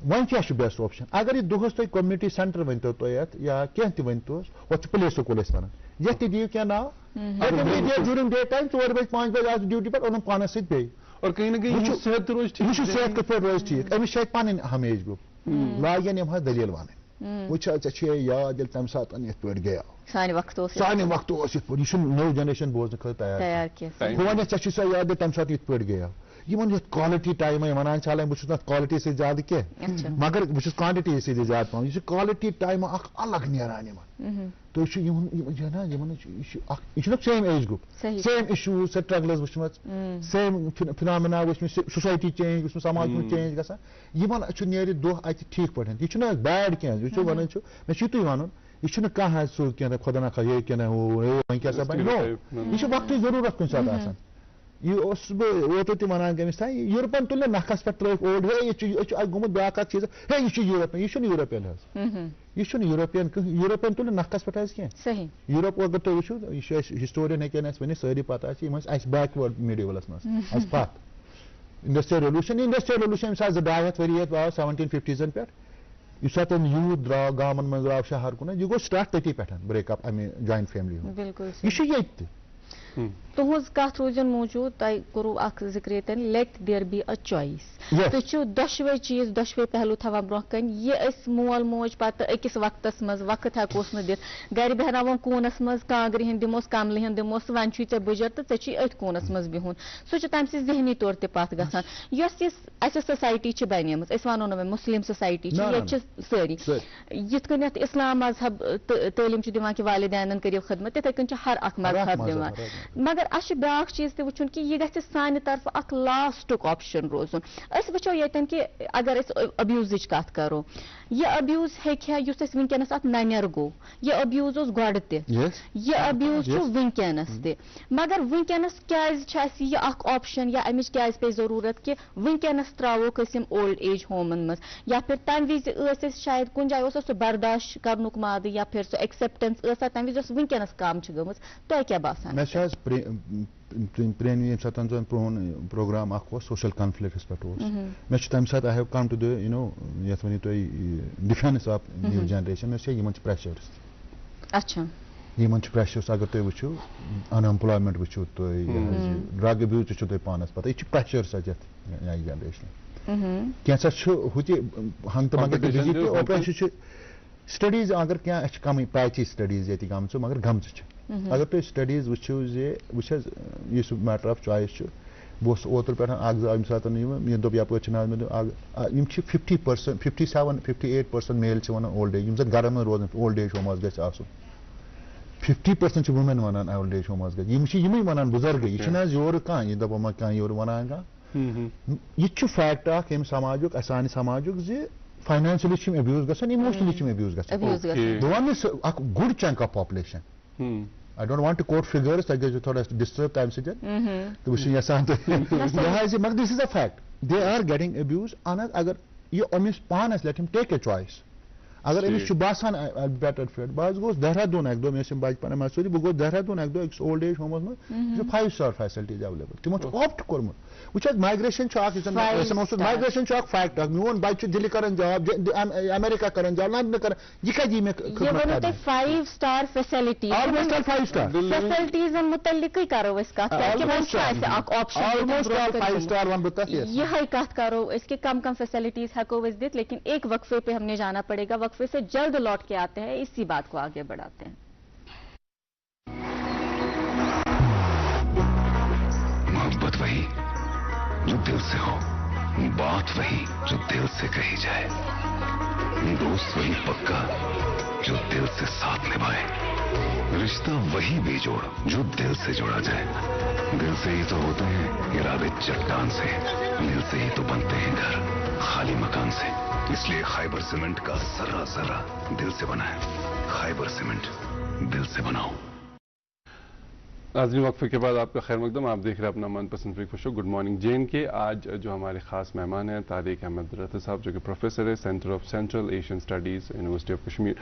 وۄنۍ کیٛاہ چھُ بیسٹ اوپشن اگر یہِ دۄہس تُہۍ کومنٹی سینٹر ؤنۍتو تُہۍ یتھ یا کینٛہہ تہِ ؤنۍتوس ہۄتھ چھُ پٕلے سکوٗل أسۍ وَنان یتھ تہِ دِیِو کینٛہہ ناو جوٗرِنگ ڈے ٹایم 4 بجہِ 5 بجہِ آسہِ ڈیوٹی پٮ۪ٹھ اوٚنُن پانس سۭتۍ بیٚیہِ وٕچھِو صحت کِتھ پٲٹھۍ روزِ ٹھیٖک أمِس چھِ اَتہِ پنٕنۍ ہم ایج گرُپ لاگن یِم حظ دٔلیٖل وَنٕنۍ وٕچھ حظ ژےٚ چھُے یاد ییٚلہِ تَمہِ ساتہٕ یِتھ پٲٹھۍ گٔیاو سانہِ وقتہٕ اوس یِتھ پٲٹھۍ یہِ چھُنہٕ نٔو جنریشن بوزنہٕ خٲطرٕ تیار بہٕ وَنہٕ ژےٚ چھُے سۄ یاد تَمہِ ساتہٕ یِتھ پٲٹھۍ گٔیاو یمن یتھ quality time ونان چھ بہ چھس نہ quality سے زیادہ کی مگر بہ چھس quantity سے زیادہ پاؤں یہ quality time اخ الگ نیران یمن تو یہ نا یہ same age group same issues struggles وچ سیم فینامنا وچ سوسائٹی چینج وچ سماج چینج گژھان یمن نیرِ دۄہ اتہِ ٹھیک پٲٹھۍ یہ چھُنہٕ بیڈ کینٛہہ یہ ونان چھُ مےٚ چھُ تُہۍ ونُن یہ چھُنہٕ کانٛہہ سُہ کینٛہہ خۄدا نہ خواہ یہ کینٛہہ وۄنۍ کیٛاہ سا بنہِ نو یہ چھُ وقتٕچ ضروٗرت کُنہِ ساتہٕ آسان یہ بہٕ اوترٕ تہِ ونان کٔمِس تام یوٗرپن تُل نہٕ نکھس پٮ۪ٹھ ترٲوِکھ اوٚڑ ہے یہ چھُ گوٚمُت بیٛاکھ اکھ چیٖز ہے یہ چھُ یوٗروپین یہ چھُنہٕ یوٗروپین حظ یہ چھُنہٕ یوٗروپین یوٗروپین تُل نہٕ نکھس پٮ۪ٹھ حظ کینٛہہ یوٗروپ اگر تُہۍ وٕچھِو یہ چھُ اَسہِ ہسٹورین ہیٚکن اَسہِ ؤنِتھ سٲری پتہ آسہِ یِم ٲسۍ اَسہِ بیکوٲڈ میڈیولس منٛز اَسہِ پتھ انڈسٹریل ریولوشن ییٚمہِ ساتہٕ 250 ؤری یتھ آو 1750 پٮ۪ٹھ یُس ساتہٕ یوٗتھ درٛاو گامن منٛز درٛاو شہر کُن یہِ گوٚو سٹارٹ تٔتی پٮ۪ٹھ بریک اپ امہِ جویِنٹ فیملی ہُنٛد یہِ چھُ ییٚتہِ تہِ تہذ کت روزن موجود تہ کرو اخ ذکر یتن let there be a choice تھی چھو دشوے چیز دشوے پہلو تھوان برو کن یہ اس مول موج پتہ اکس وقتس مز وقت ہیکوس نہ دت گھر بہناون کونس مز کانگرِ ہند دموس کملہِ ہند دموس ون چھ ژے بجر تو ژے چھ ات کونس مز بہن سہ چھ تمہ سۭتۍ ذہنی طور تہ پتھ گژھان یس اس سوسائٹی چھ بنیمٕژ أسۍ ونو نہٕ مسلم سوسائٹی چھ یہ چھ سٲری یتھ کنیتھ اسلام مذہب تعلیم چھ دِوان کہ والدینن کٔرِو خدمت تتھے کٔنۍ چھ ہر اکھ مذہب دِوان مگر اس بیاکھ چیز تہ وچھن کہ یہ گژھِ سانہ طرف اکھ لاسٹک آپشن روزن اس وچھو یتن کہ اگر اس ابیوزٕچ کتھ کرو یہ ابیوز ہیکہ یُس اس ونکیٚنس ات ننیر گو یہ ابیوز اوس گۄڈٕ تہِ یہ ابیوز چھُ ونکیٚنس تہِ مگر ونکیٚنس کیازِ چھُ اسہِ یہ اکھ آپشن یا امِچ کیازِ پے ضروٗرت کہ ونکیٚنس تراووکھ أسۍ یِم اولڈ ایج ہومن منٛز یا پھر تمہِ وِزِ ٲسۍ أسۍ شاید کُنہِ جایہِ اوس سُہ برداشت کرنُک مادٕ یا پھر سُہ ایکسیپٹنس ٲسا تمہِ وِزِ ٲس ونکیٚنس کم چھِ گٔمٕژ تۄہہِ کیاہ باسان پرٛانہِ ییٚمہِ ساتہٕ زن پرٛون پروگرام اکھ اوس سوشل کانفلکٹس پٮ۪ٹھ اوس مےٚ چھُ تمہِ ساتہٕ آی ہیو کم ٹُو دِ یتھ ؤنِو تُہۍ ڈِفینس آف نیو جنریشن مےٚ چھِ یِمن چھِ پریشرس اچھا یِمن چھِ پریشرس اگر تُہۍ وٕچھِو ان ایمپلایمنٹ وٕچھِو تُہۍ ڈرگ ابیوز تہِ چھُو تۄہہِ پانس پتہ یہِ چھِ پریشرس اَتھ یتھ نَیہِ جنریشنہِ کینٛژھا چھُ ہُہ تہِ ہنٛگتہٕ منٛگہٕ تہِ بِزی تہٕ اوپریشن چھِ سٹڈیٖز اگر کینٛہہ اَسہِ چھِ کمٕے پیچی سٹڈیٖز ییٚتہِ گٔمژٕ مگر گٔمژٕ چھِ اگر تُہۍ سٹڈیٖز وٕچھِو زِ وٕچھ حظ یُس میٹر آف چویِس چھُ بہٕ اوسُس اوترٕ پٮ۪ٹھ اکھ زٕ ییٚمہِ ساتہٕ مےٚ دوٚپ یپٲرۍ چھِ نہ حظ مےٚ دوٚپ یِم چھِ 50% 57 58% میل چھِ ونان اولڈ ایج یِم زن گرن منٛز روزان اولڈ ایج ہوم حظ گژھِ آسُن 50% چھِ وومین ونان اولڈ ایج ہوم حظ گژھِ یِم چھِ یِمٕے ونان بُزرگٕے یہِ چھُنہٕ حظ یورٕ کانٛہہ یہِ دپو ما کانٛہہ یورٕ ونان کانٛہہ یہِ تہِ چھُ فیکٹ اکھ ییٚمہِ سماجُک سانہِ سماجُک زِ فاینانشلی چھِ یِم ابیوز گژھان اِموشنلی چھِ یِم ابیوز گژھان بہٕ ونہٕ اکھ good chunk of population I don't want to quote figures تۄہہِ گژھِو تھوڑا ڈِسٹرب تمہِ سۭتۍ تہٕ بہٕ چھُس یژھان لہٰذا مگر this is a fact they are getting abuse اہن حظ اگر یہِ أمِس پانس لیٹ ہم ٹیک اے چویس اگر أمِس چھُ باسان بیٹر فِٹ بہٕ حظ گوٚوُس دہرادوٗن اکہِ دۄہ مےٚ ٲسۍ یِم بچپن منٛز سۭتۍ بہٕ گوٚوُس دہرادوٗن اکہِ دۄہ أکِس اولڈ ایج ہومس منٛز چھُ 5 star فیسلٹیٖز ایویلیبل تِمو چھُ آپٹ کوٚرمُت وٕچھ حظ مایگریشن چھُ اکھ یُس زن مایگریشن چھُ اکھ فیکٹ اکھ میون بچہِ چھُ دِلہِ کران جاب امیرکا کران جاب لندن کران یہِ کتہِ یی مےٚ 5 star facilities almost all 5 star فیسلٹیٖزن مُتعلقٕے کرو أسۍ کتھ آلموسٹ آل 5 star ون بہٕ تتھ یہے کتھ کرو أسۍ کہ کم کم فیسلٹیز ہیکو أسۍ دِتھ لیکن ایک وقفے پہ ہم نے جانا پڑے گا وقفے سے جلد لوٹ کے آتے ہیں اسی بات کو آگے بڑھاتے ہیں محبت وہی جو دل سے ہو بات وہی جو دل سے کہی جائے دوست وہی پکا جو دل سے ساتھ نبھائے رشتہ وہی بے جوڑ جو دل سے جوڑا جائے دل سے ہی تو ہوتے ہیں ارادے چٹان سے دل سے ہی تو بنتے ہیں گھر خالی مکان سے اس لیے خیبر سیمنٹ کا ذرہ ذرہ دل سے بنا ہے خیبر سیمنٹ دل سے بناؤ ناظرین وقفے کے بعد آپ کا خیر مقدم آپ دیکھ رہے ہیں اپنا من پسند بریکفاسٹ شو گڈ مارننگ جین کے آج جو ہمارے خاص مہمان ہیں طارق احمد رتھر صاحب جو کہ پروفیسر ہے centre of central Asian studies university of Kashmir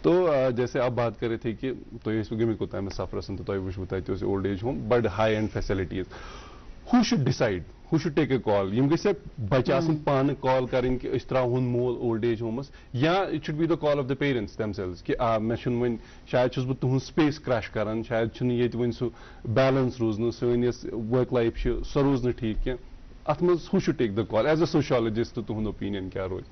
تو جیسے آپ بات کر رہے تھے کہ تو یہ گمک ہوتا ہے میں سفرسن تو وچو تھی اولڈ ایج ہوم بڑ high and facilities who should decide who should take a call M گژھِ بچہ آسن پانہٕ کال کرٕنۍ کہ أسۍ تراوہون مول اولڈ ایج ہومس یا it should be the call of the parents themselves کہ مےٚ چھُنہٕ وۄنۍ شاید چھُس بہٕ تُہنٛز سپیس کرٛش کران شاید چھُنہٕ ییٚتہِ وۄنۍ سُہ بیلنس روزنہٕ سٲنۍ یۄس ؤرک لایف چھِ سۄ روز نہٕ ٹھیٖک کینٛہہ اتھ منٛز who should take the call as a سوشالجسٹ تُہُنٛد اوپیٖنین کیٛاہ روزِ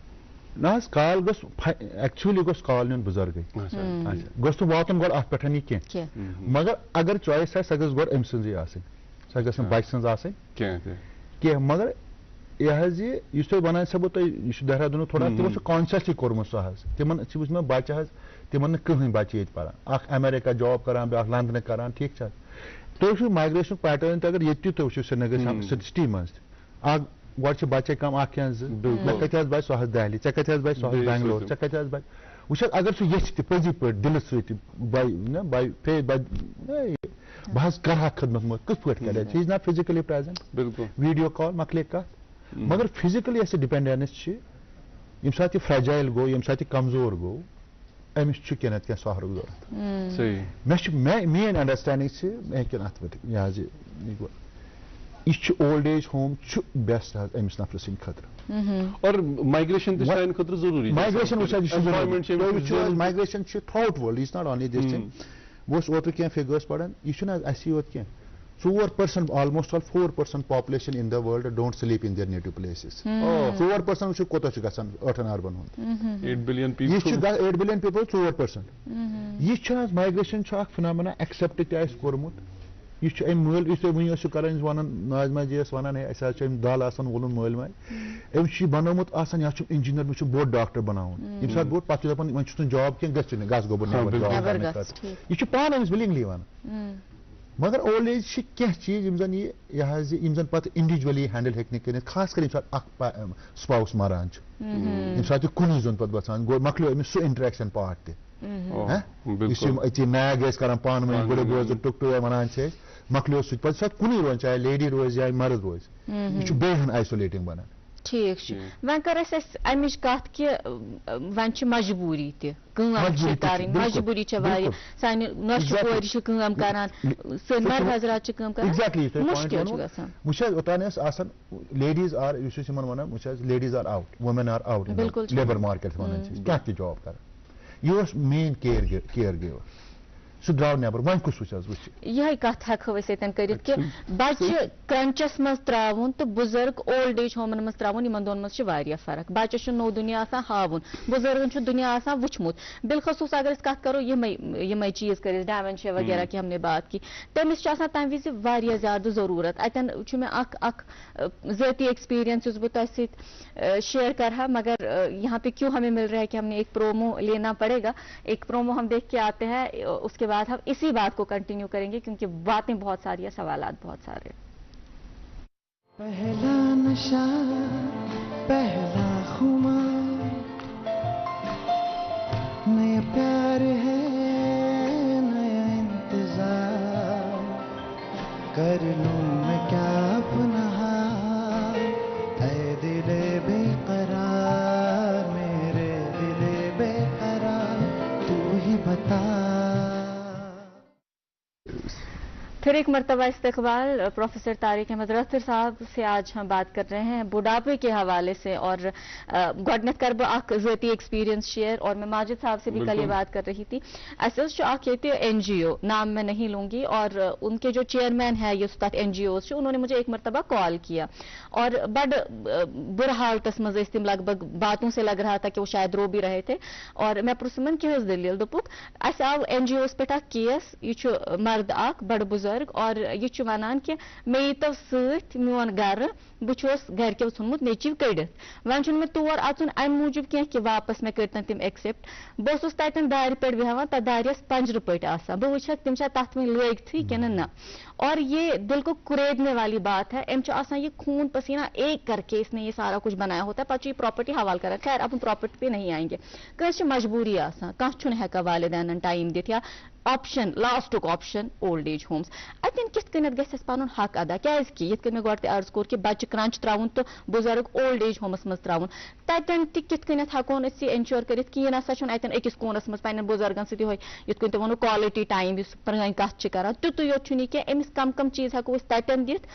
نہ حظ کال گوٚژھ ایکچُؤلی گوٚژھ کال نیُن بُزرگٕے گوٚژھ نہٕ واتُن گۄڈٕ اتھ پٮ۪ٹھ یہِ کینٛہہ مگر اگر چویِس آسہِ سۄ گٔژھ گۄڈٕ أمۍ سٕنٛزٕے آسٕنۍ سۄ گٔژھ نہٕ بچہِ سٕنٛز آسٕنۍ کینٛہہ تہِ کہ مگر یہ تھی ونان سا بہت یہ دہرادون تھوڑا تمو کانشیسلی کورمت سہ تمن وچ میں بچہ تمن کہین بچہ یہ پران اخ امریکہ جاب کران بیاکھ لندن کران ٹھیک چھ تھی وچھو مائگریشن پیٹرن اگر یہ تھی وچھو سری نگر سٹی مز گۄڈٕ چھِ بچے کم اکھ یا زٕ مےٚ کتہِ حظ بچہِ سۄ حظ دہلی ژےٚ کتہِ حظ بچہِ سۄ حظ بنگلور ژےٚ کتہِ حظ بچہِ وٕچھ حظ اگر سُہ یژھِ تہِ پٔزی پٲٹھۍ دِلہٕ سۭتۍ بہٕ حظ کرٕ ہا خدمت مگر کِتھ پٲٹھۍ کرِ ہی از ناٹ فزیکلی پریزنٹ بالکل ویڈیو کال مۄکلے کتھ مگر فزیکلی یۄس یہِ ڈِپینڈنس چھِ ییٚمہِ ساتہٕ یہِ فرٛیجایل گوٚو ییٚمہِ ساتہٕ یہِ کمزور گوٚو أمِس چھُ کینٛہہ نتہٕ کینٛہہ سہرُک ضروٗرت صحیح مےٚ چھُ میٲنۍ انڈرسٹینڈنگ چھِ مےٚ ہیٚکن اتھ پٮ۪ٹھ یہِ حظ یہ اولڈ ایج ہوم بیسٹ حظ أمِس نفرٕ سٕنٛدِ خٲطرٕ اور مائگریشن تہ سانہِ خٲطرٕ ضروٗری migration Employment migration through out world یہِ چھِ ناٹ اونلی دِس تھِنٛگ بہٕ اوسُس اوترٕ کینٛہہ فِگٲرٕس پران یہِ چھُنہٕ حظ اَسی یوت کینٛہہ 4% almost all 4% population in the world don't sleep in their native places 4% وٕچھو کوتاہ چھُ گژھان 8 اربن ہُنٛد 8 بلین یہ پیپل 8 بلین پیپل 4% یہ چھُ مائگریشن چھُ اکھ فِنامنا ایکسپٹ تہِ اَسہِ کوٚرمُت یہ چھُ أمۍ مٲلۍ یُس تُہۍ وٕنی ٲسِو کران ونان ناظمہ جی ٲس ونان ہے اَسہِ حظ چھُ أمۍ دال آسان وولُن مٲلۍ ماجہِ أمِس چھُ یہِ بنومُت آسان یا چھُ انجیٖنر مےٚ چھُ بوٚڑ ڈاکٹر بناوُن ییٚمہِ ساتہٕ بوٚڑ پتہٕ چھُ دپان وۄنۍ چھُس نہٕ جاب کینٛہہ گژھِ نہٕ گژھ گوٚو بہٕ نٮ۪بر جاب کرنہٕ خٲطرٕ یہِ چھُ پانہٕ أمِس وِلِنگلی ونان مگر اولڈ ایج چھِ کینٛہہ چیٖز یِم زن یہِ حظ یِم زن پتہٕ انڈیوجؤلی ہینڈل ہیٚکہِ نہٕ کٔرِتھ خاص کر ییٚمہِ ساتہٕ اکھ سپاوُس مران چھُ ییٚمہِ ساتہٕ یہِ کُنُے زوٚن پتہٕ باسان گوٚو مۄکلیو أمِس سُہ انٹریکشن پارٹ تہِ یُس یِم أتی میگ ٲسۍ کران پانہٕ ؤنۍ گُڑٕ بوزُن ٹُک ٹُک ونان چھِ أسۍ مۄکلیو سُہ تہِ پتہٕ ساتہٕ کُنُے روزِ چاہے لیڈی روزِ یا مرد روزِ یہِ چھُ بیٚیہِ ہن آیسولیٹنگ بنان ٹھیک وۄنۍ کر اَسہِ امِچ کتھ کہِ وۄنۍ چھِ مجبوٗری تہِ کٲم چھِ کرٕنۍ مجبوٗری چھِ واریاہ سانہِ نۄشہِ کورِ چھِ کٲم کران سٲنۍ مرد حضرات چھِ کٲم کران مُشکِل چھُ گژھان وٕچھ حظ اوٚتانۍ ٲس آسان لیڈیٖز آر یُس أسۍ یِمن ونان وٕچھ حظ ladies are out women are out labour market ونان چھِ کانٛہہ تہِ جاب کران یہِ اوس مین کِیر گیور سُہ درٛاو نٮ۪بر وۄنۍ کُس وٕچھ حظ وٕچھ یِہے کتھ ہٮ۪کو أسۍ ییٚتٮ۪ن کٔرِتھ کہِ بچہِ کرنچس منٛز تراوُن تہٕ بُزرگ اولڈ ایج ہومن منٛز تراوُن یِمن دۄن منٛز چھِ واریاہ فرق بچس چھُ نوٚو دُنیا آسان ہاوُن بُزرگن چھُ دُنیا آسان وٕچھمُت بالخصوٗص اگر أسۍ کتھ کرو یِمے چیٖز کٔرِتھ ڈیمینشیا وغیرہ کی ہم نے بات کی تٔمِس چھُ آسان تمہِ وِزِ واریاہ زیادٕ ضروٗرت اتٮ۪ن چھُ مےٚ اکھ ذٲتی ایکسپیرینس یُس بہٕ تۄہہِ سۭتۍ شیئر کرہا مگر یہاں پہ کیوں ہمیں مل رہا ہے کہ ہم نے ایک پرومو لینا پڑے گا ایک پرومو ہم دیکھ کے آتے ہیں اس کے بعد ہم اسی بات کو کنٹینیو کریں گے کیونکہ باتیں بہت ساری ہیں سوالات بہت سارے پہلا نشہ پہلا خمار نیا پیار ہے نیا انتظار کر لوں میں کیا اپنا حال اے دل بے قرار میرے دل بے قرار تو ہی بتا. پھر ایک مرتبہ استقبال پروفیسر طارق احمد راتھر صاحب سے آج ہم بات کر رہے ہیں بڑھاپے کے حوالے سے اور گۄڈنیٚتھ کر بہٕ اکھ ذٲتی ایکسپیرینس شیئر اور میں ماجد صاحب سے بھی کل یہ بات کر رہی تھی اسہِ حظ چھُ اکھ ییٚتہِ NGO نام میں نہیں لوں گی اور ان کے جو چیئرمین ہے یُس تتھ NGOs چھُ انہوں نے مجھے ایک مرتبہ کال کیا اور بڑ برٕ حالتس منٛز ٲسۍ تِم لگ بھگ باتوں سے لگ رہا تھا کہ وہ شاید رو بھی رہے تھے اور میں پرٛژھمَن کیٛاہ ٲس دٔلیٖل دوٚپُکھ اسہِ آو NGOs پٮ۪ٹھ اکھ کیس یہِ چھُ مرد اکھ بڑٕ بُزرگ اور یہ چھُ ونان کہ مےٚ ییٖتو سۭتۍ میون گرٕ بہٕ چھُس گرِکیو ژھُنمُت نیٚچِو کٔڑِتھ وۄنۍ چھُنہٕ مےٚ تور اژُن امہِ موٗجوٗب کینٛہہ کہ واپس مےٚ کٔرۍتن تِم ایکسیپٹ بہٕ اوسُس تتٮ۪ن دارِ پٮ۪ٹھ بیٚہوان تتھ دارِ ٲس پنجرٕ پٲٹھۍ آسان بہٕ وٕچھکھ تِم چھا تتھ وۄنۍ لٲگتھٕے کِنہٕ نہ اور یہ دل کو کریدنے والی بات ہے أمۍ چھُ آسان یہ خون پسینہ ایک کر کے اس نے یہ سارا کچھ بنایا ہوتا ہے پتہٕ چھُ یہ پراپرٹی حوالہ کران خیر اب ہم پراپرٹی پہ نہیں آئیں گے کٲنٛسہِ چھِ مجبوٗری آسان کانٛہہ چھُنہٕ ہٮ۪کان والدینن ٹایم دِتھ یا آپشن لاسٹُک آپشن اولڈ ایج ہومز اتٮ۪ن کِتھ کٔنٮ۪تھ گژھِ اَسہِ پنُن حق ادا کیازکہِ یِتھ کٔنۍ مےٚ گۄڈٕ تہِ عرض کوٚر کہِ بچہِ کرٛنٛچ تراوُن تہٕ بُزرگ اولڈ ایج ہومس منٛز تراوُن تتٮ۪ن تہِ کِتھ کٔنٮ۪تھ ہٮ۪کون أسۍ یہِ انشور کٔرِتھ کِہیٖنۍ نسا چھُنہٕ اتٮ۪ن أکِس کوٗنس منٛز پننٮ۪ن بُزرگن سۭتۍ یِہوے یِتھ کٔنۍ تۄہہِ ووٚنوٕ کالٹی ٹایم یُس پرٛٲنۍ کتھ چھِ کران تیُتُے یوت چھُنہٕ یہِ کینٛہہ أمِس کم کم چیٖز ہٮ۪کو أسۍ تتٮ۪ن دِتھ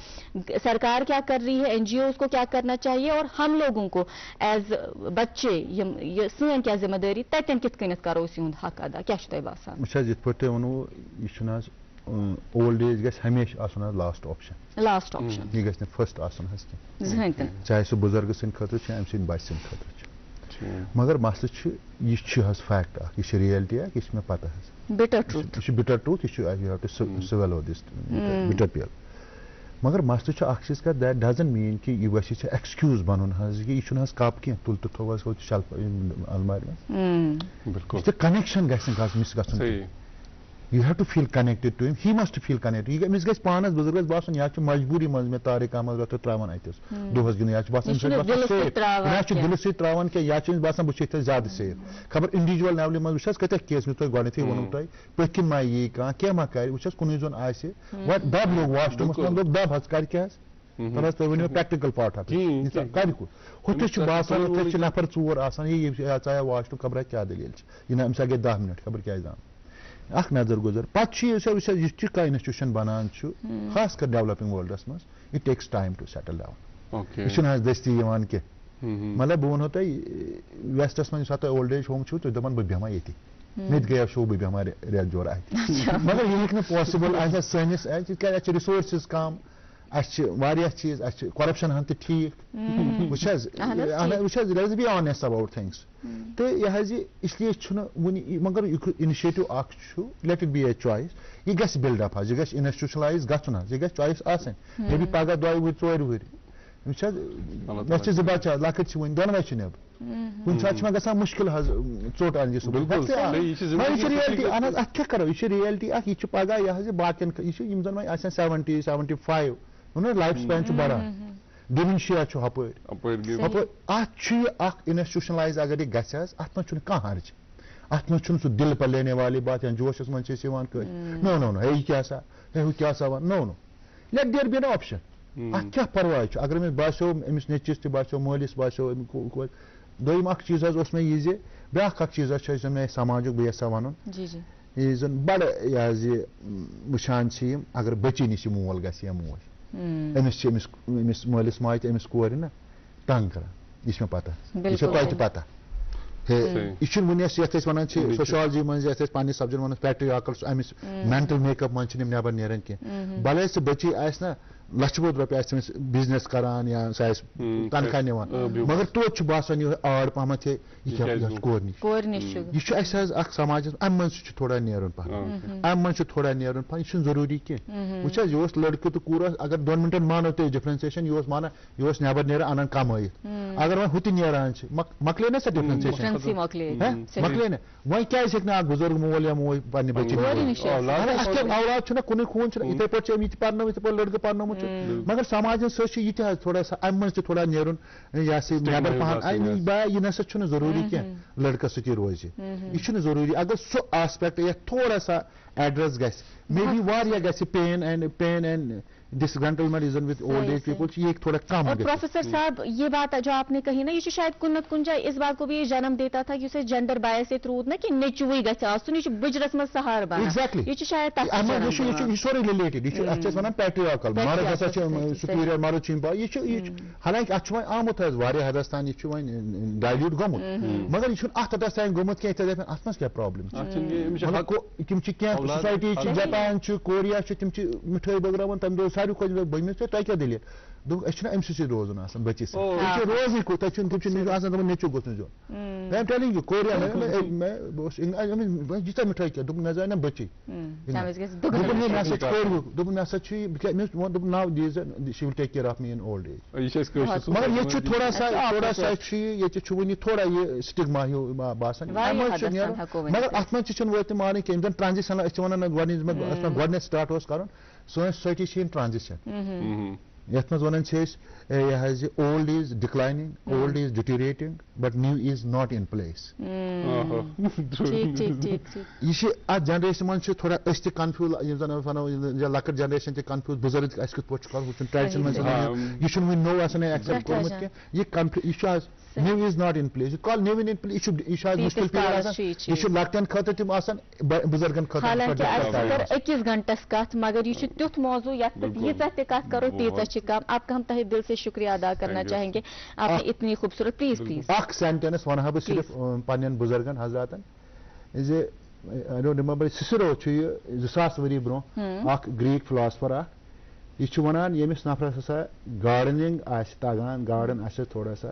سرکار کیا کر رہی ہے NGOs کو کیا کرنا چاہیے اور ہم لوگوں کو ایز بچے یِم یہِ سٲنۍ کیٛاہ ذمہٕ دٲری تتٮ۪ن کِتھ کٔنٮ۪تھ کرو أسۍ یِہُنٛد حق ادا کیٛاہ چھُ تۄہہِ باسان وٕچھ حظ یِتھ پٲٹھۍ تۄہہِ ووٚنوٕ یہِ چھُنہٕ حظ اولڈ ایج گژھِ ہمیشہِ آسُن حظ لاسٹ آپشن لاسٹ آپشن یہِ گژھِ نہٕ فٔسٹ آسُن حظ کینٛہہ زٕہٕنۍ تہِ چاہے سُہ بُزرگہٕ سٕنٛدِ خٲطرٕ چھُ أمۍ سٕنٛدِ بچہِ سٕنٛدِ خٲطرٕ چھُ مگر مسلہٕ چھُ یہِ چھُ حظ فیکٹ اکھ یہِ چھِ رِیلٹی اکھ یہِ چھِ مےٚ پتہ حظ بِٹر ٹروٗتھ یہِ چھُ بِٹر ٹروٗتھ یہِ چھُ یوٗ ہیو ٹُو سویلو دِس بِٹر پِل مگر مسلہٕ چھُ اکھ چیٖز کَتھ دیٹ ڈزنٹ میٖن کہِ یہِ گژھِ ژےٚ ایکسکیوٗز بَنُن حظ کہِ یہِ چھُنہٕ حظ کپ کینٛہہ تُل تہٕ تھوٚو حظ ہوٚتہِ شَلف المارِ منٛز بالکل تہٕ کنیکشن گژھِ نہٕ مِس گژھُن صحیح you have to feel connected to him he must feel connected أمِس گژھِ پانس بُزرگس باسُن یا چھُ مجبوٗری منٛز مےٚ طارق احمد رٲتھٕر تراوان اَتیس دۄہس گِنٛدُن یا چھُ باسان دِلہٕ سۭتۍ تراوان یا چھُ دِلہٕ سۭتۍ تراوان کینٛہہ یا چھُ أمِس باسان بہٕ چھُس ییٚتہِ زیادٕ سیف خبر انڈیوجول لیولہِ منٛز وٕچھ حظ کۭتیاہ کیس یُس تۄہہِ گۄڈنیتھٕے ووٚنوٕ تۄہہِ پٔتھۍ کِنۍ ما یی کانٛہہ ما کرِ وٕچھ حظ کُنُے زوٚن آسہِ وۄنۍ دب لوگ واش روٗمس منٛز لوگ دب حظ کرِ کیٛاہ حظ تَلہٕ حظ تُہۍ ؤنِو پریکٹِکل پارٹ حظ کرِ کُن ہُتھِس چھُ باسان ہُتھِس چھِ نفر ژور آسان یہِ ژایا واش روٗم خبر کیٛاہ دٔلیٖل چھِ یہِ نہ أمِس گٔے 10 منٹ خبر کیٛازِ آمُت اکھ نظر گُزر پتہٕ چھُ یُس یُس تہِ کانٛہہ انسٹِٹیوٗشن بنان چھُ خاص کر ڈیولپنگ ورلڈس منٛز it takes time to settle down یہِ چھُنہٕ حظ دٔستی یِوان کینٛہہ مطلب بہٕ ونہو تۄہہِ ویسٹس منٛز ییٚمہِ ساتہٕ تۄہہِ اولڈ ایج ہوم چھُو تُہۍ دپان بہٕ بیٚہمہٕ ییٚتی مےٚ تہِ گٔیو شو بہٕ بیٚہمہٕ رٮ۪تھ جورا اَتہِ مگر یہِ ہیٚکہِ نہٕ پاسِبٕل آسہِ سٲنِس کیٛازِ اَسہِ چھِ رِسورسِز کم اَسہِ چھِ واریاہ چیٖز اَسہِ چھِ کۄرپشن ہن تہِ ٹھیٖک وٕچھ حظ وٕچھ حظ لیٹس بی آنیسٹ اباوُٹ تھِنگس تہٕ یہِ حظ یہِ اسلیے چھُنہٕ وُنہِ مگر اِنِشیٹِو اکھ چھُ لیٹ اِٹ بی اے چویس یہِ گژھِ بِلڈ اپ حظ یہِ گژھِ انسٹِٹیوشنلایز گژھُن حظ یہِ گژھِ چویس آسٕنۍ مے بی پگاہ 2 ؤری 4 ؤری وٕچھ حظ مےٚ چھِ 2 بچہٕ حظ لۄکٕٹۍ چھِ وُنہِ دۄنوَے چھِ نٮ۪بر کُنہِ ساتہٕ چھُ مےٚ گژھان مُشکِل حظ ژوٚٹ اَنہِ یہِ چھِ رِیلٹی اہن حظ اَتھ کیٛاہ کرو یہِ چھِ رِیلٹی اکھ یہِ چھِ پگاہ یہِ حظ یہِ باقین یہِ چھِ یِم زن وۄنۍ آسن 70 75 لایف سپین چھُ بڑان ڈِمینشیا چھُ ہُپٲرۍ اتھ چھُ یہِ اکھ انسٹِٹیوشنلایز اگر یہِ گژھِ حظ اتھ منٛز چھُنہٕ کانٛہہ حرج اتھ منٛز چھُنہٕ سُہ دل پر لینے والی بات یا جوشس منٛز چھِ أسۍ یِوان کٲنٛسہِ نو ہے یہِ کیٛاہ سا ہے ہُہ کیٛاہ سا one no let there be an option اتھ کیٛاہ پرواے چھُ اگر أمِس باسیو أمِس نیٚچوِس تہِ باسیو مٲلِس باسیو دوٚیِم اکھ چیٖز حظ اوس مےٚ یہِ زِ بیٛاکھ اکھ چیٖز حظ چھُ زن مےٚ سماجُک بہٕ یژھان وَنُن یہِ زن بڑٕ یہِ حظ یہِ وٕچھان چھِ یِم اگر بٔچی نِش یہِ مول گژھِ یا موج أمِس چھِ أمِس مٲلِس ماجہِ تہِ أمِس کورِ نہ تنگ کران یہِ چھِ مےٚ پتہ یہِ چھِ تۄہہِ تہِ پتہ ہے یہِ چھُنہٕ وُنہِ یَتھ أسۍ وَنان چھِ سوشالجی منٛز یَتھ أسۍ پننہِ سبجیکٹ وَنان پیٹریاکل اَمِچ مینٹل میک اپ منٛز چھِنہٕ یِم نٮ۪بر نیران کینٛہہ بَلے سُہ بٔچی آسہِ نہ لچھِ بوٚد رۄپیہِ آسہِ تٔمِس بِزنس کران یا سُہ آسہِ تنخواہ نِوان مگر توتہِ چھُ باسان یِہوے آڑ پہمتھ ہے یہِ کیٛاہ کورِ نِش یہِ چھُ اَسہِ حظ اکھ سماجس اَمہِ منٛز چھُ تھوڑا نیرُن پہن اَمہِ منٛز چھُ تھوڑا نیرُن پہن یہِ چھُنہٕ ضروٗری کینٛہہ وٕچھ حظ یہِ اوس لڑکہٕ تہٕ کوٗر اگر 2 منٹن مانو تُہۍ ڈِفرنسیشن یہِ اوس مانان یہِ اوس نٮ۪بر نیران انان کمٲیِتھ اگر وۄنۍ ہُہ تہِ نیران چھِ مۄکلے نا سۄ ڈِفرنسیشن مۄکلے نہٕ وۄنۍ کیٛازِ ہیٚکہِ نہٕ اکھ بُزرگ مول یا موج پننہِ بچی اَتھ کیٛاہ اولاد چھُنہ کُنُے خوٗن چھُنہ یِتھٕے پٲٹھۍ چھِ أمۍ یہِ تہِ پرنٲومٕژ یِتھٕے پٲٹھۍ لڑکہٕ پرنومُت چھُ مگر سماجس سۭتۍ چھُ یہِ تہِ حظ تھوڑا سا اَمہِ منٛز تہِ تھوڑا نیرُن یہِ ہسا نٮ۪بر پہن بایا یہِ نسا چھُنہٕ ضروٗری کینٛہہ لڑکس سۭتی روزِ یہِ چھُنہٕ ضروٗری اگر سُہ آسپیکٹ یتھ تھوڑا سا ایڈرس گژھِ مے بی واریاہ گژھِ pain and disgruntlement with old age people یہ تھوڑا کم اور پروفیسر صاحب یہ بات جو آپ نے کہی نا یہ شاید کن نت کن جائے اس بات کو بھی یہ جنم دیتا تھا کہ اسے جینڈر بایس روٗد نا کہ نیچوے گژھِ آسُن یہ بجرس مز سہار بنان یہ شاید سورُے رِلیٹِڈ یہ اتھ چھِ ونان پیٹریاکل مرد ہسا چھِ سپیریَر مرد چھِ یہ حالانکہ اتھ چھُ وۄنۍ آمُت حظ واریاہ حدس تام یہ چھُ وۄنۍ ڈایلیوٗٹ گوٚمُت مگر یہ چھُنہٕ اتھ حدس تام گوٚمُت کینٛہہ یِتھٕے اتھ منٛز کیٛاہ پرابلم تِم چھِ کینٛہہ سوسایٹی چھِ جاپان چھُ کوریا چھِ تِم چھِ مِٹھٲے بٲگراوان تمہِ دۄہ ساروی کھۄتہٕ بٔنمِس تۄہہِ کیٛاہ دٔلیٖل دوٚپُکھ أسۍ چھِنہ أمۍ سۭتۍ روزُن آسان بٔچی سۭتۍ تِم چھِ روزٕے کوٚت تَتہِ چھُنہٕ تِم چھِ آسان دَپان نیٚچوٗ گوٚژھ نہٕ زیُن آی ایم ٹیلِنٛگ یوٗ کوریا بہٕ اوسُس ییٖژاہ مِٹھٲے کیٛاہ دوٚپُن مےٚ زاے نہ بٔچی دوٚپُن مےٚ ہسا چھِ کورِ دوٚپُن مےٚ ہسا چھُ مےٚ دوٚپُن nowadays she will take care of me in old age مگر ییٚتہِ چھُ تھوڑا سا چھُ ییٚتہِ چھُ وُنہِ تھوڑا یہِ سِٹِگما ہیوٗ باسان اَمہِ منٛز چھُ نیرُن مگر اَتھ منٛز تہِ چھُنہٕ وٲتۍ تہِ مانٕنۍ کینٛہہ یِم زن ٹرانزِشن أسۍ چھِ وَنان گۄڈنِچ گۄڈنٮ۪تھ سٹاٹ اوس کرُن سٲنۍ سوسایٹی چھِ یِم ٹرانزِشن یتھ منٛز ونان چھِ أسۍ یہِ حظ یہِ old is declining old is deteriorating but new is not in place یہِ چھِ اتھ جنریشن منٛز چھِ تھوڑا أسۍ تہِ کنفیوٗز یِم زن ونو لۄکٕٹ جنریشن تہِ کنفیوٗز بُزرگ اَسہِ کِتھ پٲٹھۍ چھُ کرُن ہُہ چھُنہٕ ٹریڈِشن منٛز یہِ چھُنہٕ وُنہِ نوٚو آسان ایکسیپٹ کوٚرمُت کینٛہہ یہِ چھُ حظ new is not in place یہِ کال نیو ان پلیس یہِ چھُ حظ مُشکِل پیٖریڈ آسان یہِ چھُ لۄکٹٮ۪ن خٲطرٕ تِم آسان بُزرگن خٲطرٕ 21 گھنٹس کتھ مگر یہ تیُتھ موضوع یتھ پہ ییٖژاہ تہِ کتھ کرو تیٖژاہ چھِ کم آپ کا ہم تہ دل سے شکریہ ادا کرنا چاہیں گے آپ نے اتنی خوبصورت پلیز اکھ سینٹینس ونہا بہٕ صرف پننٮ۪ن بُزرگن حضراتن زِ آی ڈونٹ رِممبر سِسرو چھُ یہِ 2000 ؤری برونٛہہ اکھ گریٖک فِلاسفر اکھ یہِ چھُ ونان ییٚمِس نفرس ہسا گاڈنِنگ آسہِ تگان گاڈن آسٮ۪س تھوڑا سا